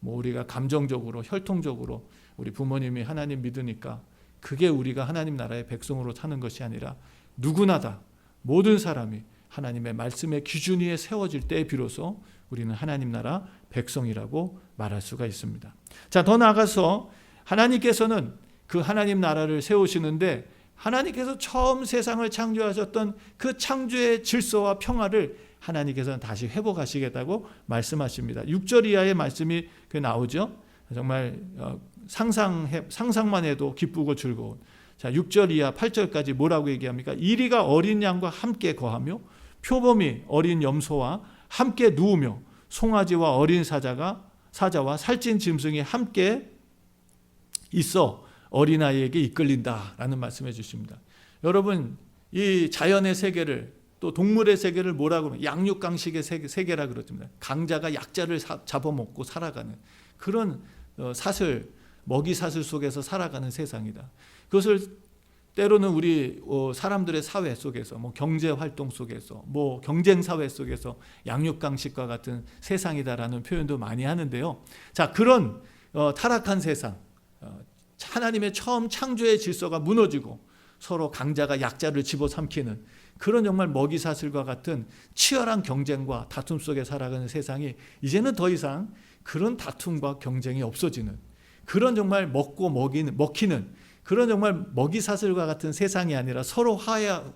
S1: 뭐 우리가 감정적으로, 혈통적으로 우리 부모님이 하나님 믿으니까 그게 우리가 하나님 나라의 백성으로 사는 것이 아니라 누구나 다, 모든 사람이 하나님의 말씀의 기준 위에 세워질 때 비로소 우리는 하나님 나라 백성이라고 말할 수가 있습니다. 자, 더 나아가서 하나님께서는 그 하나님 나라를 세우시는데 하나님께서 처음 세상을 창조하셨던 그 창조의 질서와 평화를 하나님께서는 다시 회복하시겠다고 말씀하십니다. 6절 이하의 말씀이 나오죠. 정말 상상만 해도 기쁘고 즐거운. 자, 6절 이하 8절까지 뭐라고 얘기합니까? 이리가 어린 양과 함께 거하며 표범이 어린 염소와 함께 누우며 송아지와 어린 사자와 살찐 짐승이 함께 있어 어린아이에게 이끌린다라는 말씀해 주십니다. 여러분, 이 자연의 세계를, 또 동물의 세계를 뭐라고 그러면 양육강식의 세계라 그러습니다. 강자가 약자를 잡아먹고 살아가는 그런 먹이 사슬 속에서 살아가는 세상이다. 그것을 때로는 우리 사람들의 사회 속에서, 경제 활동 속에서, 경쟁 사회 속에서 양육강식과 같은 세상이다라는 표현도 많이 하는데요. 자, 그런 타락한 세상, 하나님의 처음 창조의 질서가 무너지고 서로 강자가 약자를 집어삼키는 그런 정말 먹이사슬과 같은 치열한 경쟁과 다툼 속에 살아가는 세상이 이제는 더 이상 그런 다툼과 경쟁이 없어지는, 그런 정말 먹히는 그런 정말 먹이사슬과 같은 세상이 아니라 서로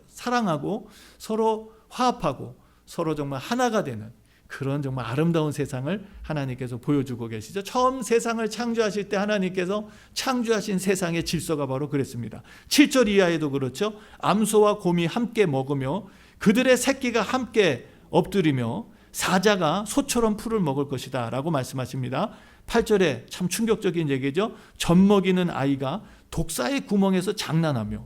S1: 사랑하고 서로 화합하고 서로 정말 하나가 되는 그런 정말 아름다운 세상을 하나님께서 보여주고 계시죠. 처음 세상을 창조하실 때 하나님께서 창조하신 세상의 질서가 바로 그랬습니다. 7절 이하에도 그렇죠. 암소와 곰이 함께 먹으며 그들의 새끼가 함께 엎드리며 사자가 소처럼 풀을 먹을 것이다 라고 말씀하십니다. 8절에 참 충격적인 얘기죠. 젖먹이는 아이가 독사의 구멍에서 장난하며,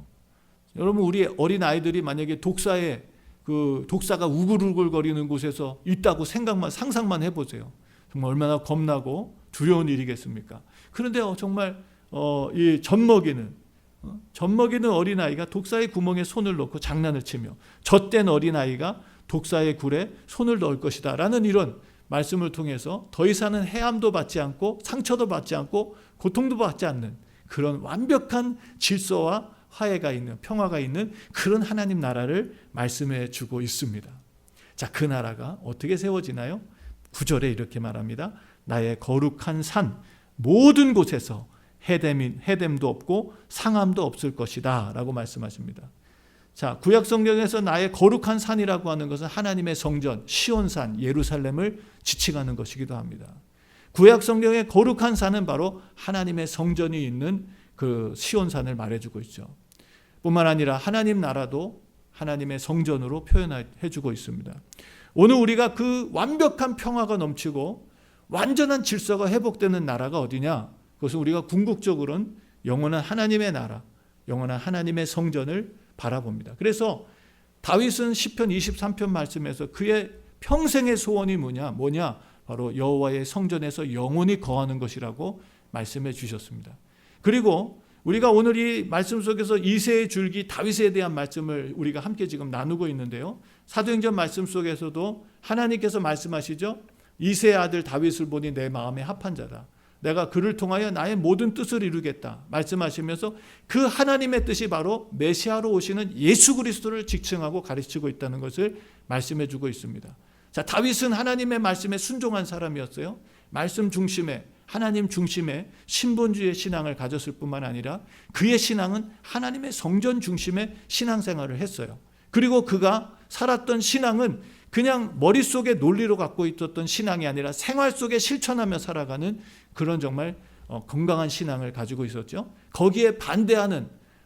S1: 여러분, 우리 어린 아이들이 만약에 독사가 우글우글거리는 곳에서 있다고 상상만 해보세요. 정말 얼마나 겁나고 두려운 일이겠습니까? 그런데 정말 이 젖먹이는 어린아이가 독사의 구멍에 손을 넣고 장난을 치며 젖된 어린아이가 독사의 굴에 손을 넣을 것이다 라는 이런 말씀을 통해서 더 이상은 해함도 받지 않고 상처도 받지 않고 고통도 받지 않는 그런 완벽한 질서와 화해가 있는, 평화가 있는 그런 하나님 나라를 말씀해 주고 있습니다. 자, 그 나라가 어떻게 세워지나요? 9절에 이렇게 말합니다. 나의 거룩한 산 모든 곳에서 해됨도 없고 상함도 없을 것이다 라고 말씀하십니다. 자, 구약 성경에서 나의 거룩한 산이라고 하는 것은 하나님의 성전 시온산 예루살렘을 지칭하는 것이기도 합니다. 구약 성경의 거룩한 산은 바로 하나님의 성전이 있는 그 시온산을 말해주고 있죠. 뿐만 아니라 하나님 나라도 하나님의 성전으로 표현해주고 있습니다. 오늘 우리가 그 완벽한 평화가 넘치고 완전한 질서가 회복되는 나라가 어디냐? 그것은 우리가 궁극적으로는 영원한 하나님의 나라, 영원한 하나님의 성전을 바라봅니다. 그래서 다윗은 시편 23편 말씀에서 그의 평생의 소원이 뭐냐? 바로 여호와의 성전에서 영원히 거하는 것이라고 말씀해 주셨습니다. 그리고 우리가 오늘 이 말씀 속에서 이새의 줄기 다윗에 대한 말씀을 우리가 함께 지금 나누고 있는데요. 사도행전 말씀 속에서도 하나님께서 말씀하시죠. 이새의 아들 다윗을 보니 내 마음에 합한 자다. 내가 그를 통하여 나의 모든 뜻을 이루겠다 말씀하시면서 그 하나님의 뜻이 바로 메시아로 오시는 예수 그리스도를 지칭하고 가르치고 있다는 것을 말씀해 주고 있습니다. 자, 다윗은 하나님의 말씀에 순종한 사람이었어요. 말씀 중심의, 하나님 중심의 신본주의 신앙을 가졌을 뿐만 아니라 그의 신앙은 하나님의 성전 중심의 신앙생활을 했어요. 그리고 그가 살았던 신앙은 그냥 머릿속에 논리로 갖고 있었던 신앙이 아니라 생활 속에 실천하며 살아가는 그런 정말 건강한 신앙을 가지고 있었죠. 거기에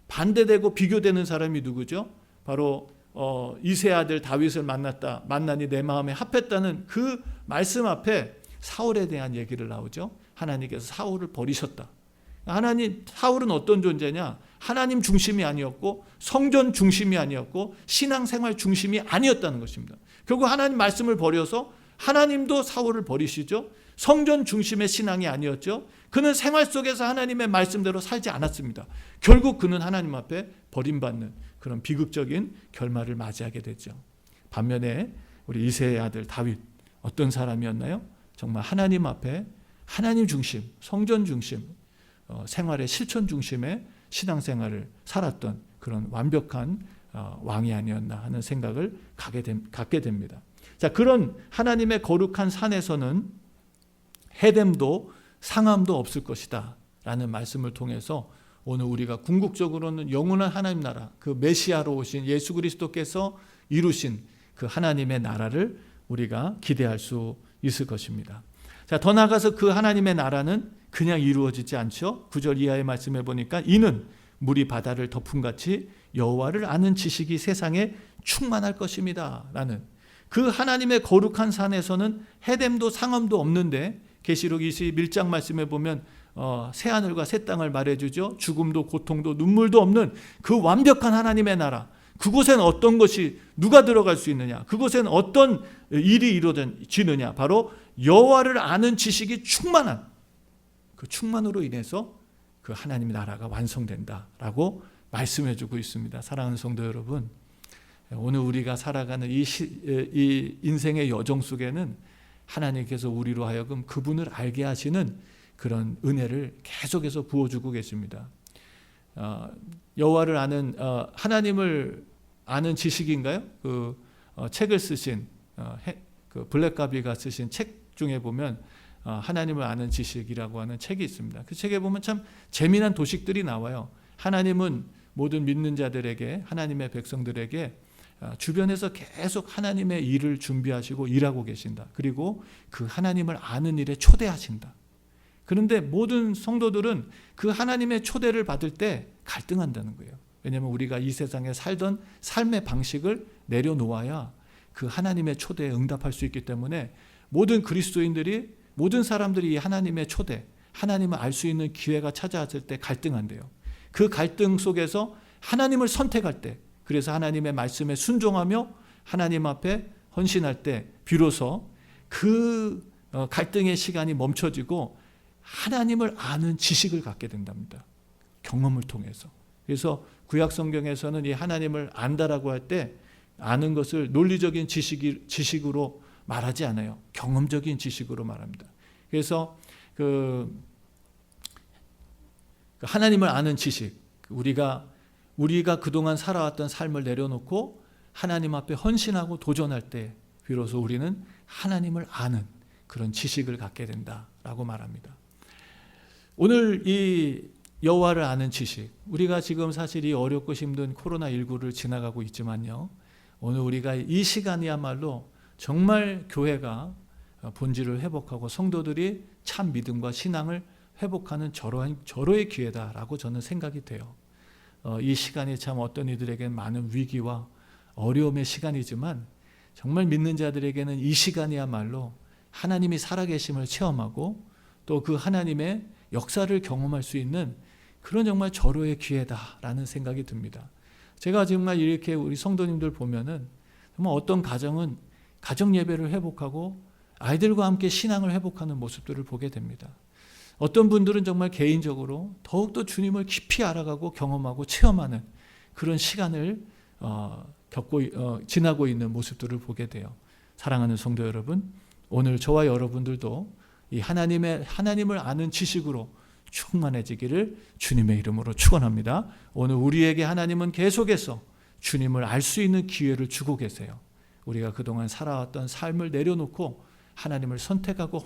S1: 반대되고 비교되는 사람이 누구죠? 바로 이새 아들 다윗을 만나니 내 마음에 합했다는 그 말씀 앞에 사울에 대한 얘기를 나오죠. 하나님께서 사울을 버리셨다. 사울은 어떤 존재냐? 하나님 중심이 아니었고 성전 중심이 아니었고 신앙생활 중심이 아니었다는 것입니다. 결국 하나님 말씀을 버려서 하나님도 사울을 버리시죠. 성전 중심의 신앙이 아니었죠. 그는 생활 속에서 하나님의 말씀대로 살지 않았습니다. 결국 그는 하나님 앞에 버림받는 그런 비극적인 결말을 맞이하게 되죠. 반면에 우리 이새의 아들 다윗 어떤 사람이었나요? 정말 하나님 앞에 하나님 중심, 성전 중심, 생활의 실천 중심의 신앙생활을 살았던 그런 완벽한 왕이 아니었나 하는 생각을 갖게 됩니다. 자, 그런 하나님의 거룩한 산에서는 해됨도 상함도 없을 것이다 라는 말씀을 통해서 오늘 우리가 궁극적으로는 영원한 하나님 나라, 그 메시아로 오신 예수 그리스도께서 이루신 그 하나님의 나라를 우리가 기대할 수 있을 것입니다. 자, 더 나아가서 그 하나님의 나라는 그냥 이루어지지 않죠. 9절 이하의 말씀해 보니까 이는 물이 바다를 덮음같이 여호와를 아는 지식이 세상에 충만할 것입니다 라는 그 하나님의 거룩한 산에서는 해됨도 상함도 없는데 계시록 21장 말씀에 보면 새하늘과 새 땅을 말해주죠. 죽음도 고통도 눈물도 없는 그 완벽한 하나님의 나라, 그곳엔 어떤 것이 누가 들어갈 수 있느냐, 그곳엔 어떤 일이 이루어지느냐, 바로 여호와를 아는 지식이 충만한 그 충만으로 인해서 그 하나님의 나라가 완성된다라고 말씀해주고 있습니다. 사랑하는 성도 여러분, 오늘 우리가 살아가는 이 인생의 여정 속에는 하나님께서 우리로 하여금 그분을 알게 하시는 그런 은혜를 계속해서 부어주고 계십니다. 여호와를 아는 하나님을 아는 지식인가요? 그 책을 쓰신 그 블랙가비가 쓰신 책 중에 보면 하나님을 아는 지식이라고 하는 책이 있습니다. 그 책에 보면 참 재미난 도식들이 나와요. 하나님은 모든 믿는 자들에게, 하나님의 백성들에게 주변에서 계속 하나님의 일을 준비하시고 일하고 계신다. 그리고 그 하나님을 아는 일에 초대하신다. 그런데 모든 성도들은 그 하나님의 초대를 받을 때 갈등한다는 거예요. 왜냐하면 우리가 이 세상에 살던 삶의 방식을 내려놓아야 그 하나님의 초대에 응답할 수 있기 때문에 모든 그리스도인들이, 모든 사람들이 이 하나님의 초대, 하나님을 알 수 있는 기회가 찾아왔을 때 갈등한대요. 그 갈등 속에서 하나님을 선택할 때, 그래서 하나님의 말씀에 순종하며 하나님 앞에 헌신할 때 비로소 그 갈등의 시간이 멈춰지고 하나님을 아는 지식을 갖게 된답니다. 경험을 통해서. 그래서 구약 성경에서는 이 하나님을 안다라고 할 때 아는 것을 논리적인 지식으로 말하지 않아요. 경험적인 지식으로 말합니다. 그래서 하나님을 아는 지식, 우리가 그동안 살아왔던 삶을 내려놓고 하나님 앞에 헌신하고 도전할 때 비로소 우리는 하나님을 아는 그런 지식을 갖게 된다라고 말합니다. 오늘 이 여호와를 아는 지식, 우리가 지금 사실 이 어렵고 힘든 코로나19를 지나가고 있지만요, 오늘 우리가 이 시간이야말로 정말 교회가 본질을 회복하고 성도들이 참 믿음과 신앙을 회복하는 절호의 기회다라고 저는 생각이 돼요. 이 시간이 참 어떤 이들에게는 많은 위기와 어려움의 시간이지만 정말 믿는 자들에게는 이 시간이야말로 하나님이 살아계심을 체험하고 또 그 하나님의 역사를 경험할 수 있는 그런 정말 절호의 기회다라는 생각이 듭니다. 제가 정말 이렇게 우리 성도님들 보면은 정말 어떤 가정은 가정 예배를 회복하고 아이들과 함께 신앙을 회복하는 모습들을 보게 됩니다. 어떤 분들은 정말 개인적으로 더욱더 주님을 깊이 알아가고 경험하고 체험하는 그런 시간을 지나고 있는 모습들을 보게 돼요. 사랑하는 성도 여러분, 오늘 저와 여러분들도 이 하나님을 아는 지식으로 충만해지기를 주님의 이름으로 축원합니다. 오늘 우리에게 하나님은 계속해서 주님을 알 수 있는 기회를 주고 계세요. 우리가 그동안 살아왔던 삶을 내려놓고 하나님을 선택하고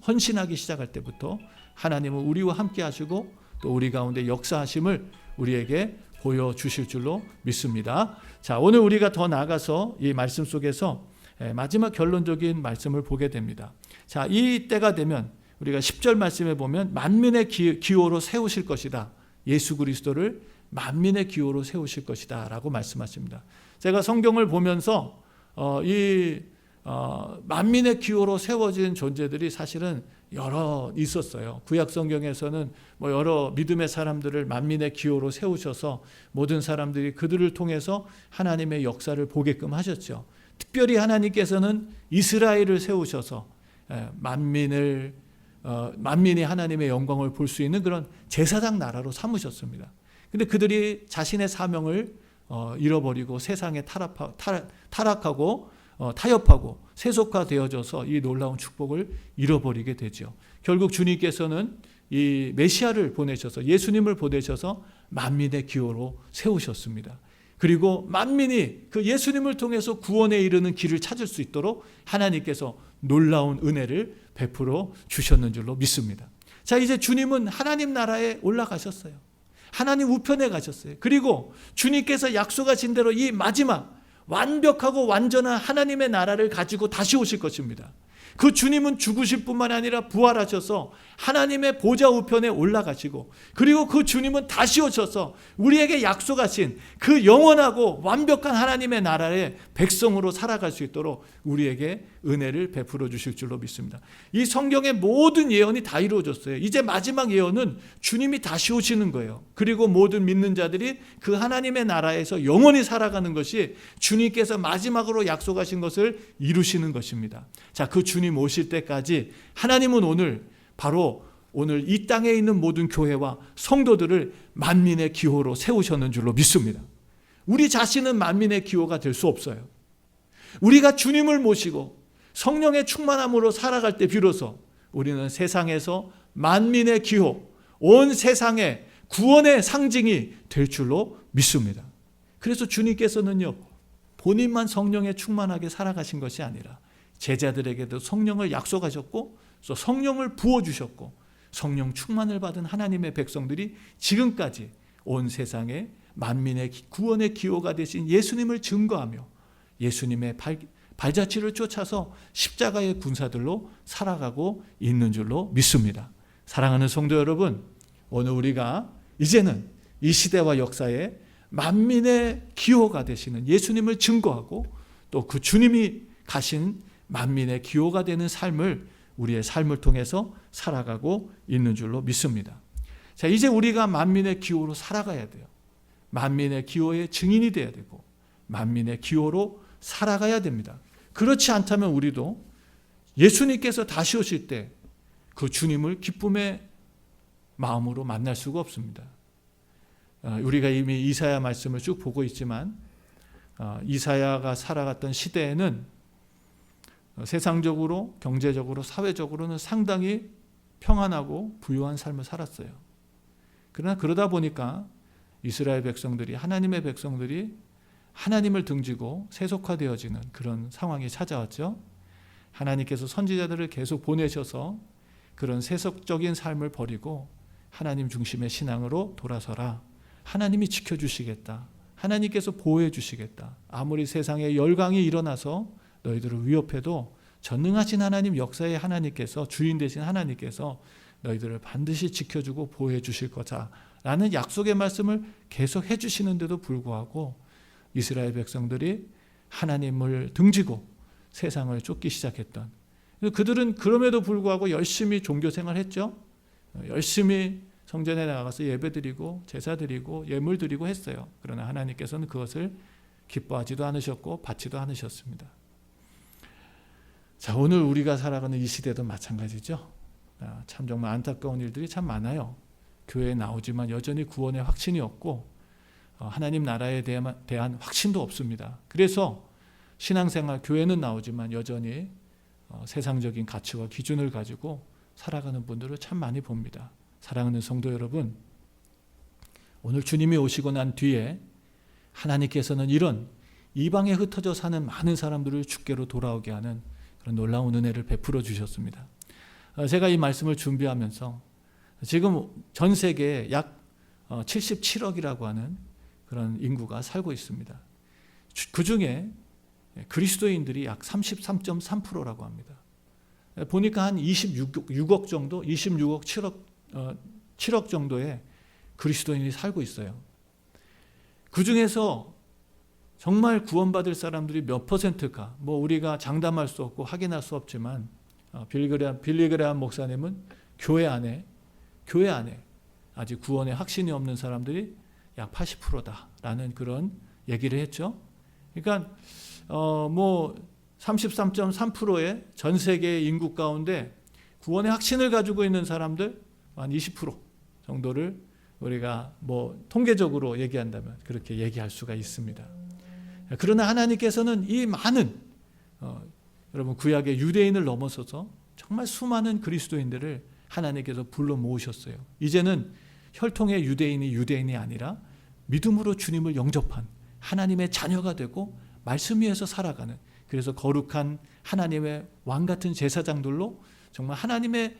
S1: 헌신하기 시작할 때부터 하나님은 우리와 함께 하시고 또 우리 가운데 역사하심을 우리에게 보여주실 줄로 믿습니다. 자, 오늘 우리가 더 나아가서 이 말씀 속에서 마지막 결론적인 말씀을 보게 됩니다. 자, 이 때가 되면 우리가 10절 말씀에 보면 만민의 기호로 세우실 것이다. 예수 그리스도를 만민의 기호로 세우실 것이다 라고 말씀하십니다. 제가 성경을 보면서 만민의 기호로 세워진 존재들이 사실은 여러 있었어요. 구약 성경에서는 여러 믿음의 사람들을 만민의 기호로 세우셔서 모든 사람들이 그들을 통해서 하나님의 역사를 보게끔 하셨죠. 특별히 하나님께서는 이스라엘을 세우셔서 만민이 하나님의 영광을 볼 수 있는 그런 제사장 나라로 삼으셨습니다. 근데 그들이 자신의 사명을 잃어버리고 세상에 타락하고 타협하고 세속화되어져서 이 놀라운 축복을 잃어버리게 되죠. 결국 주님께서는 이 메시아를 보내셔서 예수님을 보내셔서 만민의 기호로 세우셨습니다. 그리고 만민이 그 예수님을 통해서 구원에 이르는 길을 찾을 수 있도록 하나님께서 놀라운 은혜를 베풀어 주셨는 줄로 믿습니다. 자, 이제 주님은 하나님 나라에 올라가셨어요. 하나님 우편에 가셨어요. 그리고 주님께서 약속하신 대로 이 마지막 완벽하고 완전한 하나님의 나라를 가지고 다시 오실 것입니다. 그 주님은 죽으실 뿐만 아니라 부활하셔서 하나님의 보좌 우편에 올라가시고, 그리고 그 주님은 다시 오셔서 우리에게 약속하신 그 영원하고 완벽한 하나님의 나라의 백성으로 살아갈 수 있도록 우리에게 은혜를 베풀어 주실 줄로 믿습니다. 이 성경의 모든 예언이 다 이루어졌어요. 이제 마지막 예언은 주님이 다시 오시는 거예요. 그리고 모든 믿는 자들이 그 하나님의 나라에서 영원히 살아가는 것이 주님께서 마지막으로 약속하신 것을 이루시는 것입니다. 자, 그 주님 오실 때까지 하나님은 바로 오늘 이 땅에 있는 모든 교회와 성도들을 만민의 기호로 세우셨는 줄로 믿습니다. 우리 자신은 만민의 기호가 될 수 없어요. 우리가 주님을 모시고 성령의 충만함으로 살아갈 때 비로소 우리는 세상에서 만민의 기호, 온 세상의 구원의 상징이 될 줄로 믿습니다. 그래서 주님께서는요, 본인만 성령에 충만하게 살아가신 것이 아니라 제자들에게도 성령을 약속하셨고 또 성령을 부어주셨고, 성령 충만을 받은 하나님의 백성들이 지금까지 온 세상에 만민의 구원의 기호가 되신 예수님을 증거하며 예수님의 발자취를 쫓아서 십자가의 군사들로 살아가고 있는 줄로 믿습니다. 사랑하는 성도 여러분, 오늘 우리가 이제는 이 시대와 역사에 만민의 기호가 되시는 예수님을 증거하고 또 그 주님이 가신 만민의 기호가 되는 삶을 우리의 삶을 통해서 살아가고 있는 줄로 믿습니다. 자, 이제 우리가 만민의 기호로 살아가야 돼요. 만민의 기호의 증인이 되어야 되고 만민의 기호로 살아가야 됩니다. 그렇지 않다면 우리도 예수님께서 다시 오실 때 그 주님을 기쁨의 마음으로 만날 수가 없습니다. 우리가 이미 이사야 말씀을 쭉 보고 있지만 이사야가 살아갔던 시대에는 세상적으로, 경제적으로, 사회적으로는 상당히 평안하고 부유한 삶을 살았어요. 그러나 그러다 보니까 이스라엘 백성들이, 하나님의 백성들이 하나님을 등지고 세속화되어지는 그런 상황이 찾아왔죠. 하나님께서 선지자들을 계속 보내셔서 그런 세속적인 삶을 버리고 하나님 중심의 신앙으로 돌아서라. 하나님이 지켜주시겠다. 하나님께서 보호해 주시겠다. 아무리 세상에 열강이 일어나서 너희들을 위협해도 전능하신 하나님, 역사의 하나님께서, 주인 되신 하나님께서 너희들을 반드시 지켜주고 보호해 주실 거다 라는 약속의 말씀을 계속 해주시는데도 불구하고 이스라엘 백성들이 하나님을 등지고 세상을 쫓기 시작했던, 그들은 그럼에도 불구하고 열심히 종교생활 했죠. 열심히 성전에 나가서 예배드리고 제사드리고 예물드리고 했어요. 그러나 하나님께서는 그것을 기뻐하지도 않으셨고 받지도 않으셨습니다. 자, 오늘 우리가 살아가는 이 시대도 마찬가지죠. 참 정말 안타까운 일들이 참 많아요. 교회에 나오지만 여전히 구원의 확신이 없고 하나님 나라에 대한 확신도 없습니다. 그래서 신앙생활, 교회는 나오지만 여전히 세상적인 가치와 기준을 가지고 살아가는 분들을 참 많이 봅니다. 사랑하는 성도 여러분, 오늘 주님이 오시고 난 뒤에 하나님께서는 이런 이방에 흩어져 사는 많은 사람들을 주께로 돌아오게 하는 그런 놀라운 은혜를 베풀어 주셨습니다. 제가 이 말씀을 준비하면서 지금 전 세계에 약 77억이라고 하는 그런 인구가 살고 있습니다. 그 중에 그리스도인들이 약 33.3%라고 합니다. 보니까 한 26억 정도, 26억 7억 정도의 그리스도인이 살고 있어요. 그 중에서 정말 구원받을 사람들이 몇 퍼센트가, 뭐 우리가 장담할 수 없고 확인할 수 없지만 빌리그레함 목사님은 교회 안에 아직 구원의 확신이 없는 사람들이 약 80%다라는 그런 얘기를 했죠. 그러니까 뭐 33.3%의 전 세계의 인구 가운데 구원의 확신을 가지고 있는 사람들 한 20% 정도를 우리가 뭐 통계적으로 얘기한다면 그렇게 얘기할 수가 있습니다. 그러나 하나님께서는 이 많은 여러분 구약의 유대인을 넘어서서 정말 수많은 그리스도인들을 하나님께서 불러 모으셨어요. 이제는 혈통의 유대인이 아니라 믿음으로 주님을 영접한 하나님의 자녀가 되고 말씀 위에서 살아가는, 그래서 거룩한 하나님의 왕 같은 제사장들로 정말 하나님의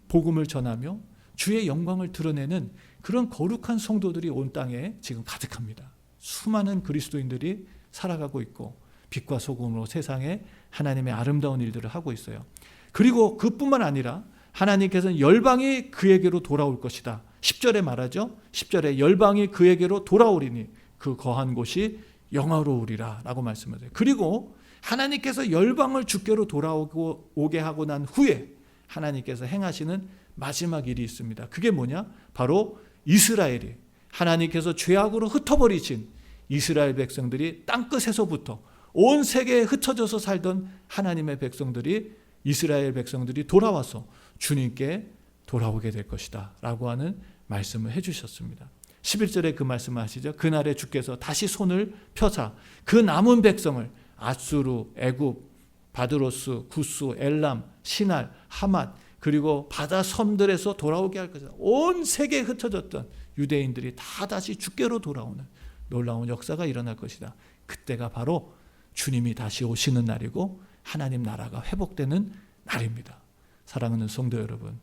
S1: 복음을 전하며 주의 영광을 드러내는 그런 거룩한 성도들이 온 땅에 지금 가득합니다. 수많은 그리스도인들이 살아가고 있고 빛과 소금으로 세상에 하나님의 아름다운 일들을 하고 있어요. 그리고 그뿐만 아니라 하나님께서는 열방이 그에게로 돌아올 것이다. 10절에 말하죠. 10절에 열방이 그에게로 돌아오리니 그 거한 곳이 영화로우리라 라고 말씀하세요. 그리고 하나님께서 열방을 주께로 돌아오게 하고 난 후에 하나님께서 행하시는 마지막 일이 있습니다. 그게 뭐냐? 바로 이스라엘이, 하나님께서 죄악으로 흩어버리신 이스라엘 백성들이 땅끝에서부터 온 세계에 흩어져서 살던 하나님의 백성들이, 이스라엘 백성들이 돌아와서 주님께 돌아오게 될 것이다 라고 하는 말씀을 해주셨습니다. 11절에 그 말씀을 하시죠. 그날에 주께서 다시 손을 펴사 그 남은 백성을 아수르, 애굽, 바드로스, 구스, 엘람, 시날, 하맛, 그리고 바다 섬들에서 돌아오게 할 것이다. 온 세계에 흩어졌던 유대인들이 다 다시 주께로 돌아오는 놀라운 역사가 일어날 것이다. 그때가 바로 주님이 다시 오시는 날이고 하나님 나라가 회복되는 날입니다. 사랑하는 성도 여러분,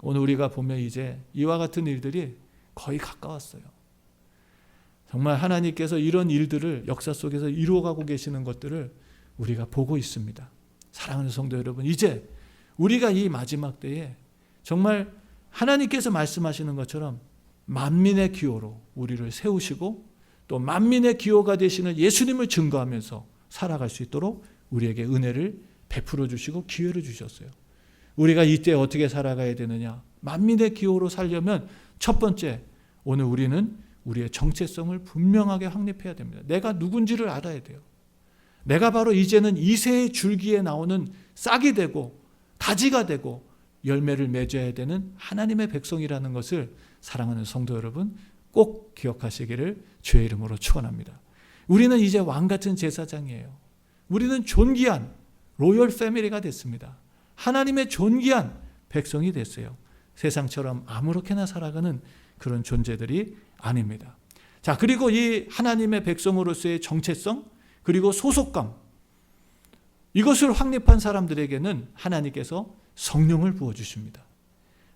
S1: 오늘 우리가 보면 이제 이와 같은 일들이 거의 가까웠어요. 정말 하나님께서 이런 일들을 역사 속에서 이루어가고 계시는 것들을 우리가 보고 있습니다. 사랑하는 성도 여러분, 이제 우리가 이 마지막 때에 정말 하나님께서 말씀하시는 것처럼 만민의 기호로 우리를 세우시고 또 만민의 기호가 되시는 예수님을 증거하면서 살아갈 수 있도록 우리에게 은혜를 베풀어 주시고 기회를 주셨어요. 우리가 이때 어떻게 살아가야 되느냐? 만민의 기호로 살려면 첫 번째, 오늘 우리는 우리의 정체성을 분명하게 확립해야 됩니다. 내가 누군지를 알아야 돼요. 내가 바로 이제는 이새의 줄기에 나오는 싹이 되고 가지가 되고 열매를 맺어야 되는 하나님의 백성이라는 것을 사랑하는 성도 여러분 꼭 기억하시기를 주의 이름으로 축원합니다. 우리는 이제 왕같은 제사장이에요. 우리는 존귀한 로열 패밀리가 됐습니다. 하나님의 존귀한 백성이 됐어요. 세상처럼 아무렇게나 살아가는 그런 존재들이 아닙니다. 자, 그리고 이 하나님의 백성으로서의 정체성 그리고 소속감, 이것을 확립한 사람들에게는 하나님께서 성령을 부어주십니다.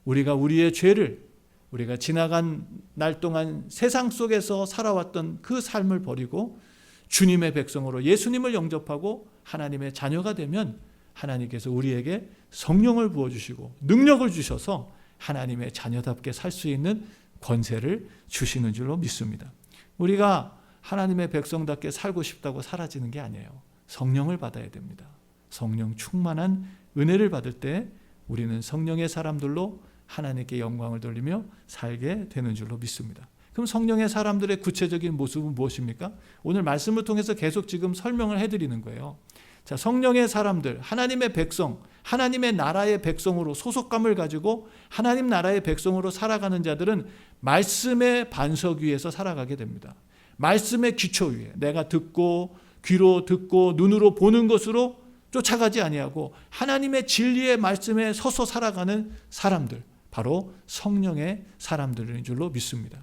S1: 우리가 우리의 죄를, 우리가 지나간 날 동안 세상 속에서 살아왔던 그 삶을 버리고 주님의 백성으로 예수님을 영접하고 하나님의 자녀가 되면 하나님께서 우리에게 성령을 부어주시고 능력을 주셔서 하나님의 자녀답게 살 수 있는 권세를 주시는 줄로 믿습니다. 우리가 하나님의 백성답게 살고 싶다고 사라지는 게 아니에요. 성령을 받아야 됩니다. 성령 충만한 은혜를 받을 때 우리는 성령의 사람들로 하나님께 영광을 돌리며 살게 되는 줄로 믿습니다. 그럼 성령의 사람들의 구체적인 모습은 무엇입니까? 오늘 말씀을 통해서 계속 지금 설명을 해드리는 거예요. 자, 성령의 사람들, 하나님의 백성, 하나님의 나라의 백성으로 소속감을 가지고 하나님 나라의 백성으로 살아가는 자들은 말씀의 반석 위에서 살아가게 됩니다. 말씀의 기초 위에 내가 듣고 귀로 듣고 눈으로 보는 것으로 쫓아가지 아니하고 하나님의 진리의 말씀에 서서 살아가는 사람들, 바로 성령의 사람들인 줄로 믿습니다.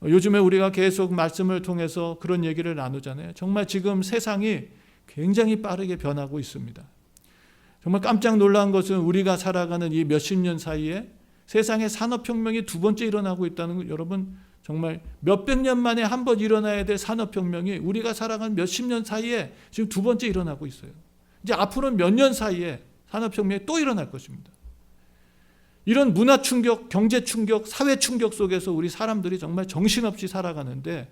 S1: 요즘에 우리가 계속 말씀을 통해서 그런 얘기를 나누잖아요. 정말 지금 세상이 굉장히 빠르게 변하고 있습니다. 정말 깜짝 놀란 것은 우리가 살아가는 이 몇십 년 사이에 세상의 산업혁명이 두 번째 일어나고 있다는 거, 여러분 정말 몇백 년 만에 한 번 일어나야 될 산업혁명이 우리가 살아가는 몇십 년 사이에 지금 두 번째 일어나고 있어요. 이제 앞으로는 몇 년 사이에 산업혁명이 또 일어날 것입니다. 이런 문화 충격, 경제 충격, 사회 충격 속에서 우리 사람들이 정말 정신없이 살아가는데,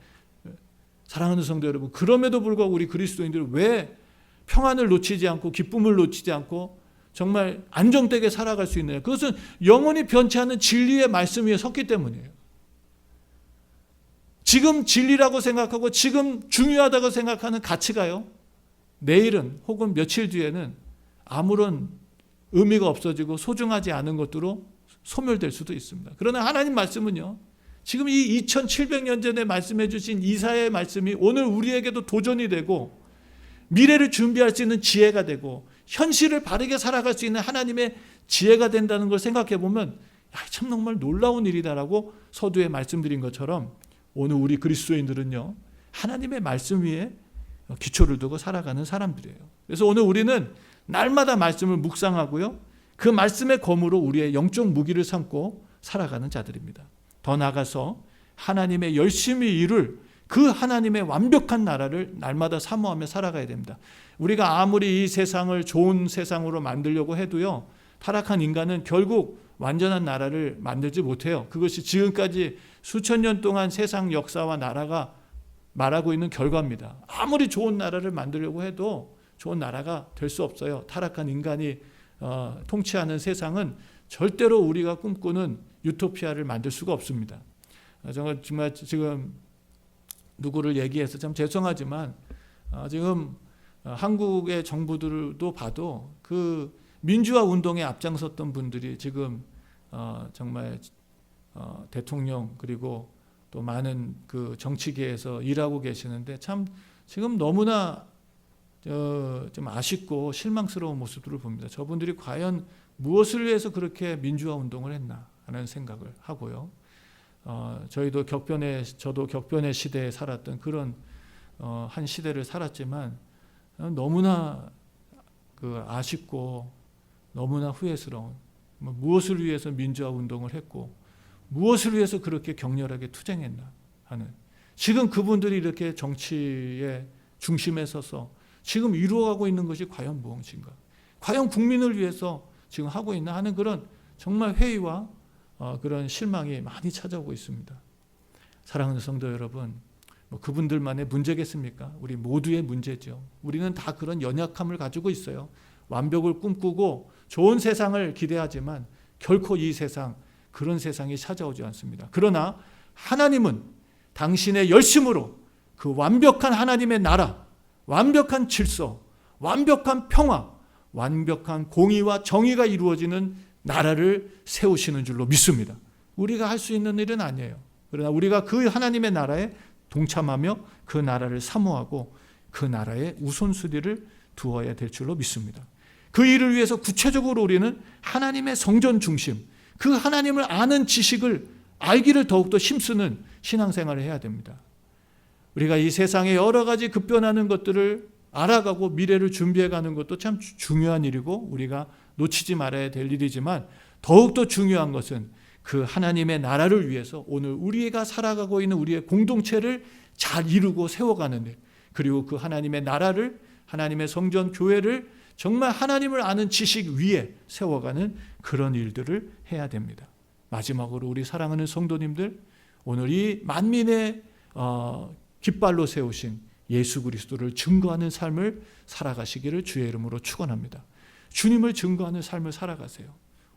S1: 사랑하는 성도 여러분, 그럼에도 불구하고 우리 그리스도인들은 왜 평안을 놓치지 않고 기쁨을 놓치지 않고 정말 안정되게 살아갈 수 있느냐? 그것은 영원히 변치 않는 진리의 말씀 위에 섰기 때문이에요. 지금 진리라고 생각하고 지금 중요하다고 생각하는 가치가요, 내일은 혹은 며칠 뒤에는 아무런 의미가 없어지고 소중하지 않은 것으로 소멸될 수도 있습니다. 그러나 하나님 말씀은요, 지금 이 2700년 전에 말씀해 주신 이사야의 말씀이 오늘 우리에게도 도전이 되고 미래를 준비할 수 있는 지혜가 되고 현실을 바르게 살아갈 수 있는 하나님의 지혜가 된다는 걸 생각해 보면 참 정말 놀라운 일이다라고 서두에 말씀드린 것처럼 오늘 우리 그리스도인들은요, 하나님의 말씀 위에 기초를 두고 살아가는 사람들이에요. 그래서 오늘 우리는 날마다 말씀을 묵상하고요, 그 말씀의 검으로 우리의 영적 무기를 삼고 살아가는 자들입니다. 더 나아가서 하나님의 열심히 이룰 그 하나님의 완벽한 나라를 날마다 사모하며 살아가야 됩니다. 우리가 아무리 이 세상을 좋은 세상으로 만들려고 해도요, 타락한 인간은 결국 완전한 나라를 만들지 못해요. 그것이 지금까지 수천 년 동안 세상 역사와 나라가 말하고 있는 결과입니다. 아무리 좋은 나라를 만들려고 해도 좋은 나라가 될 수 없어요. 타락한 인간이 통치하는 세상은 절대로 우리가 꿈꾸는 유토피아를 만들 수가 없습니다. 정말 지금 누구를 얘기해서 참 죄송하지만 지금 한국의 정부들도 봐도 그 민주화 운동에 앞장섰던 분들이 지금 정말 대통령 그리고 또 많은 그 정치계에서 일하고 계시는데 참 지금 너무나 좀 아쉽고 실망스러운 모습들을 봅니다. 저분들이 과연 무엇을 위해서 그렇게 민주화 운동을 했나 하는 생각을 하고요. 저도 격변의 시대에 살았던 그런 한 시대를 살았지만 너무나 그 아쉽고 너무나 후회스러운, 무엇을 위해서 민주화 운동을 했고 무엇을 위해서 그렇게 격렬하게 투쟁했나 하는, 지금 그분들이 이렇게 정치의 중심에 서서 지금 이루어가고 있는 것이 과연 무엇인가, 과연 국민을 위해서 지금 하고 있나 하는 그런 정말 회의와 그런 실망이 많이 찾아오고 있습니다. 사랑하는 성도 여러분, 그분들만의 문제겠습니까? 우리 모두의 문제죠. 우리는 다 그런 연약함을 가지고 있어요. 완벽을 꿈꾸고 좋은 세상을 기대하지만 결코 이 세상, 그런 세상이 찾아오지 않습니다. 그러나 하나님은 당신의 열심으로 그 완벽한 하나님의 나라, 완벽한 질서, 완벽한 평화, 완벽한 공의와 정의가 이루어지는 나라를 세우시는 줄로 믿습니다. 우리가 할 수 있는 일은 아니에요. 그러나 우리가 그 하나님의 나라에 동참하며 그 나라를 사모하고 그 나라에 우선순위를 두어야 될 줄로 믿습니다. 그 일을 위해서 구체적으로 우리는 하나님의 성전 중심, 그 하나님을 아는 지식을 알기를 더욱더 힘쓰는 신앙생활을 해야 됩니다. 우리가 이 세상에 여러 가지 급변하는 것들을 알아가고 미래를 준비해가는 것도 참 중요한 일이고 우리가 놓치지 말아야 될 일이지만 더욱더 중요한 것은 그 하나님의 나라를 위해서 오늘 우리가 살아가고 있는 우리의 공동체를 잘 이루고 세워가는 일, 그리고 그 하나님의 나라를, 하나님의 성전 교회를 정말 하나님을 아는 지식 위에 세워가는 그런 일들을 해야 됩니다. 마지막으로 우리 사랑하는 성도님들, 오늘 이 만민의 깃발로 세우신 예수 그리스도를 증거하는 삶을 살아가시기를 주의 이름으로 축원합니다. 주님을 증거하는 삶을 살아가세요.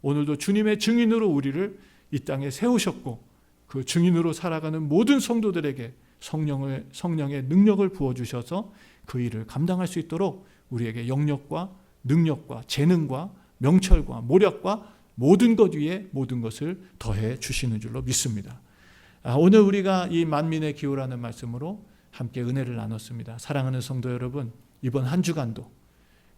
S1: 오늘도 주님의 증인으로 우리를 이 땅에 세우셨고 그 증인으로 살아가는 모든 성도들에게 성령의 능력을 부어주셔서 그 일을 감당할 수 있도록 우리에게 영역과 능력과 재능과 명철과 모략과 모든 것 위에 모든 것을 더해 주시는 줄로 믿습니다. 오늘 우리가 이 만민의 기호라는 말씀으로 함께 은혜를 나눴습니다. 사랑하는 성도 여러분, 이번 한 주간도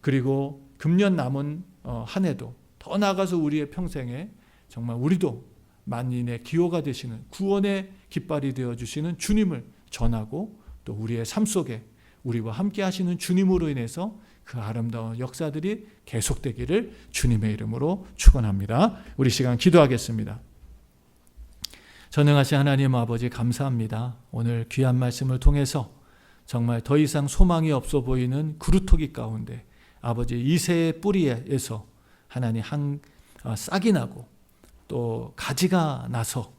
S1: 그리고 금년 남은 한 해도 더 나아가서 우리의 평생에 정말 우리도 만민의 기호가 되시는 구원의 깃발이 되어주시는 주님을 전하고 또 우리의 삶 속에 우리와 함께 하시는 주님으로 인해서 그 아름다운 역사들이 계속되기를 주님의 이름으로 축원합니다. 우리 시간 기도하겠습니다. 전능하신 하나님 아버지 감사합니다. 오늘 귀한 말씀을 통해서 정말 더 이상 소망이 없어 보이는 구루토기 가운데 아버지 이새의 뿌리에서 하나님 싹이 나고 또 가지가 나서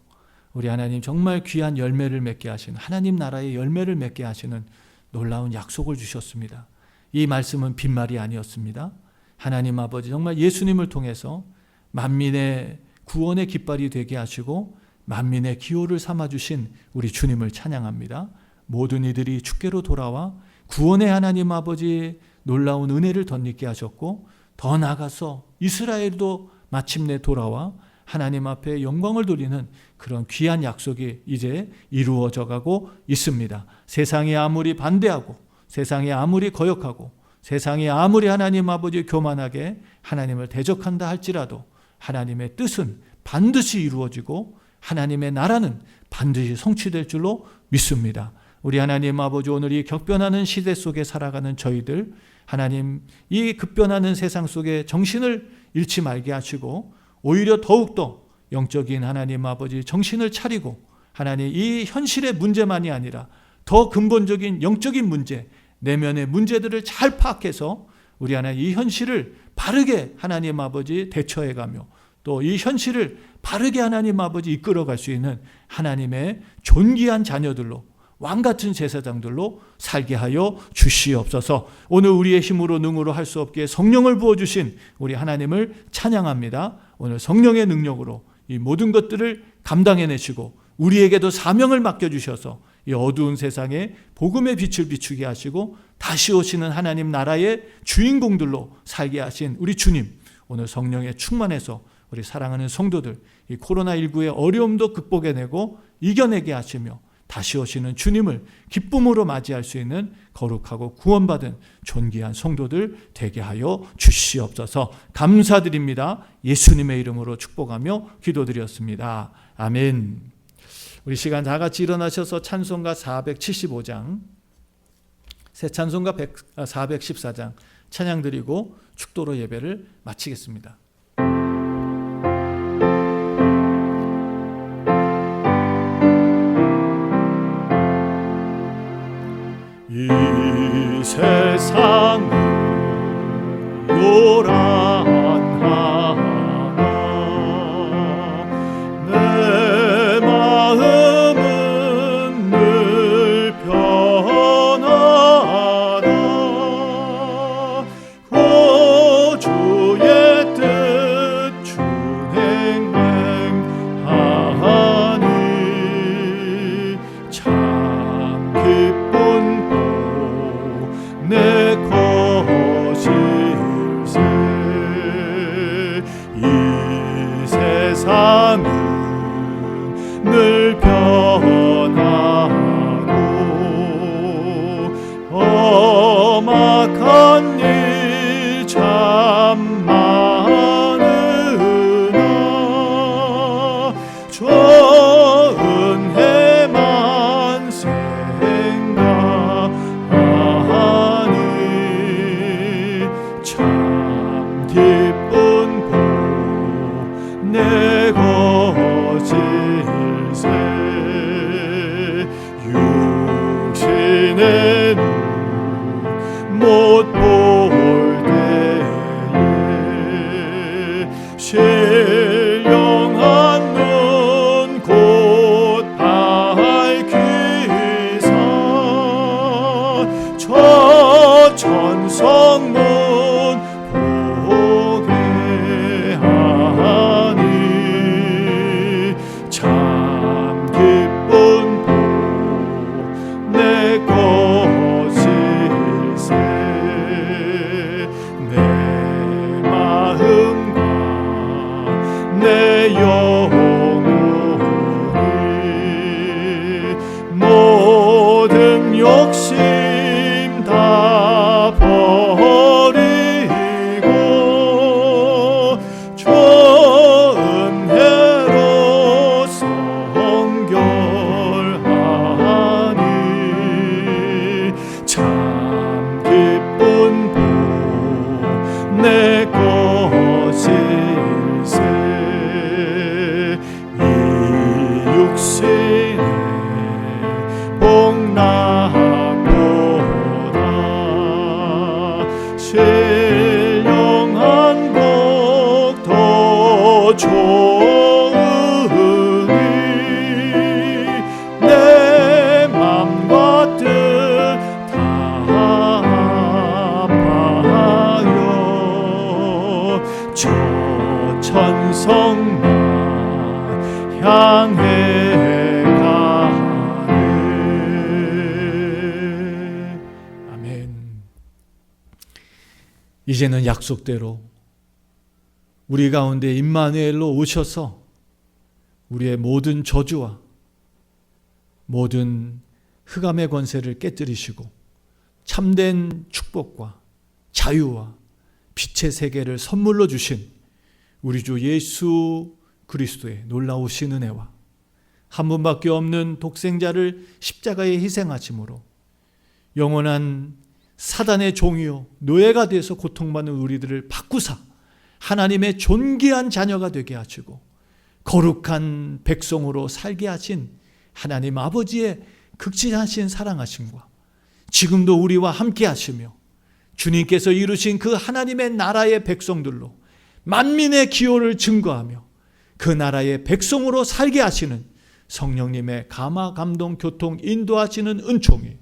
S1: 우리 하나님 정말 귀한 열매를 맺게 하시는 하나님 나라의 열매를 맺게 하시는 놀라운 약속을 주셨습니다. 이 말씀은 빈말이 아니었습니다. 하나님 아버지 정말 예수님을 통해서 만민의 구원의 깃발이 되게 하시고 만민의 기호를 삼아주신 우리 주님을 찬양합니다. 모든 이들이 주께로 돌아와 구원의 하나님 아버지 놀라운 은혜를 덧입게 하셨고 더 나아가서 이스라엘도 마침내 돌아와 하나님 앞에 영광을 돌리는 그런 귀한 약속이 이제 이루어져 가고 있습니다. 세상이 아무리 반대하고 세상이 아무리 거역하고 세상이 아무리 하나님 아버지 교만하게 하나님을 대적한다 할지라도 하나님의 뜻은 반드시 이루어지고 하나님의 나라는 반드시 성취될 줄로 믿습니다. 우리 하나님 아버지 오늘 이 격변하는 시대 속에 살아가는 저희들 하나님 이 급변하는 세상 속에 정신을 잃지 말게 하시고 오히려 더욱더 영적인 하나님 아버지 정신을 차리고 하나님 이 현실의 문제만이 아니라 더 근본적인 영적인 문제 내면의 문제들을 잘 파악해서 우리 하나님 이 현실을 바르게 하나님 아버지 대처해가며 또 이 현실을 바르게 하나님 아버지 이끌어갈 수 있는 하나님의 존귀한 자녀들로 왕같은 제사장들로 살게 하여 주시옵소서. 오늘 우리의 힘으로 능으로 할 수 없기에 성령을 부어주신 우리 하나님을 찬양합니다. 오늘 성령의 능력으로 이 모든 것들을 감당해내시고 우리에게도 사명을 맡겨주셔서 이 어두운 세상에 복음의 빛을 비추게 하시고 다시 오시는 하나님 나라의 주인공들로 살게 하신 우리 주님, 오늘 성령에 충만해서 우리 사랑하는 성도들 이 코로나19의 어려움도 극복해내고 이겨내게 하시며 다시 오시는 주님을 기쁨으로 맞이할 수 있는 거룩하고 구원받은 존귀한 성도들 되게 하여 주시옵소서. 감사드립니다. 예수님의 이름으로 축복하며 기도드렸습니다. 아멘. 우리 시간 다 같이 일어나셔서 찬송가 475장, 새 찬송가 414장 찬양드리고 축도로 예배를 마치겠습니다. 이 세상은 요란하다 내 마음은 늘 편하다 구주의 뜻 세상은 늘 변하고 험악한 일 참 많으나 좋은 해만 생각하니 참 기쁜 복 내 거질세 육신의 눈 못 볼 때에 신령한 눈 곧 밝히사 저 천성문 보게 하니 참 기쁜 복 내 거질세 내 마음과 내 영혼이 모든 욕심 다 버리고 좋은 해로 성결하니 참 기쁜 복 내 거질세 이 육신의 복락보다 신령한 복 더 좋으니 내 맘과 뜻 다하여 저 천성만 향해 가네. 아멘. 이제는 약속대로 우리 가운데 임마누엘로 오셔서 우리의 모든 저주와 모든 흑암의 권세를 깨뜨리시고 참된 축복과 자유와 빛의 세계를 선물로 주신 우리 주 예수 그리스도의 놀라우신 은혜와 한 분밖에 없는 독생자를 십자가에 희생하심으로 영원한 사단의 종이요 노예가 되어서 고통받는 우리들을 바꾸사 하나님의 존귀한 자녀가 되게 하시고 거룩한 백성으로 살게 하신 하나님 아버지의 극진하신 사랑하심과 지금도 우리와 함께 하시며 주님께서 이루신 그 하나님의 나라의 백성들로 만민의 기호를 증거하며 그 나라의 백성으로 살게 하시는 성령님의 감화, 감동, 교통, 인도하시는 은총이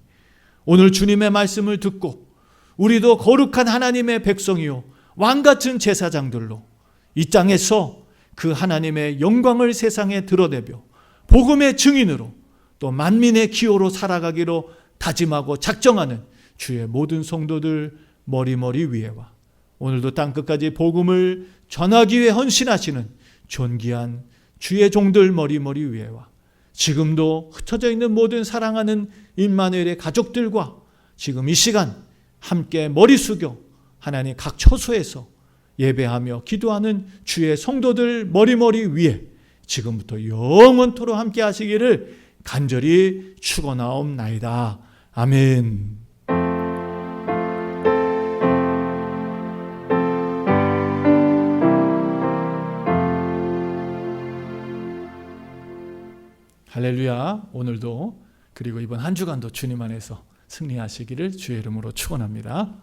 S1: 오늘 주님의 말씀을 듣고 우리도 거룩한 하나님의 백성이요 왕같은 제사장들로 이 땅에서 그 하나님의 영광을 세상에 드러내며 복음의 증인으로 또 만민의 기호로 살아가기로 다짐하고 작정하는 주의 모든 성도들 머리머리 위에와 오늘도 땅끝까지 복음을 전하기 위해 헌신하시는 존귀한 주의 종들 머리머리 위에와 지금도 흩어져 있는 모든 사랑하는 임마누엘의 가족들과 지금 이 시간 함께 머리 숙여 하나님 각 처소에서 예배하며 기도하는 주의 성도들 머리머리 위에 지금부터 영원토록 함께 하시기를 간절히 축원하옵나이다. 아멘. 할렐루야. 오늘도 그리고 이번 한 주간도 주님 안에서 승리하시기를 주의 이름으로 축원합니다.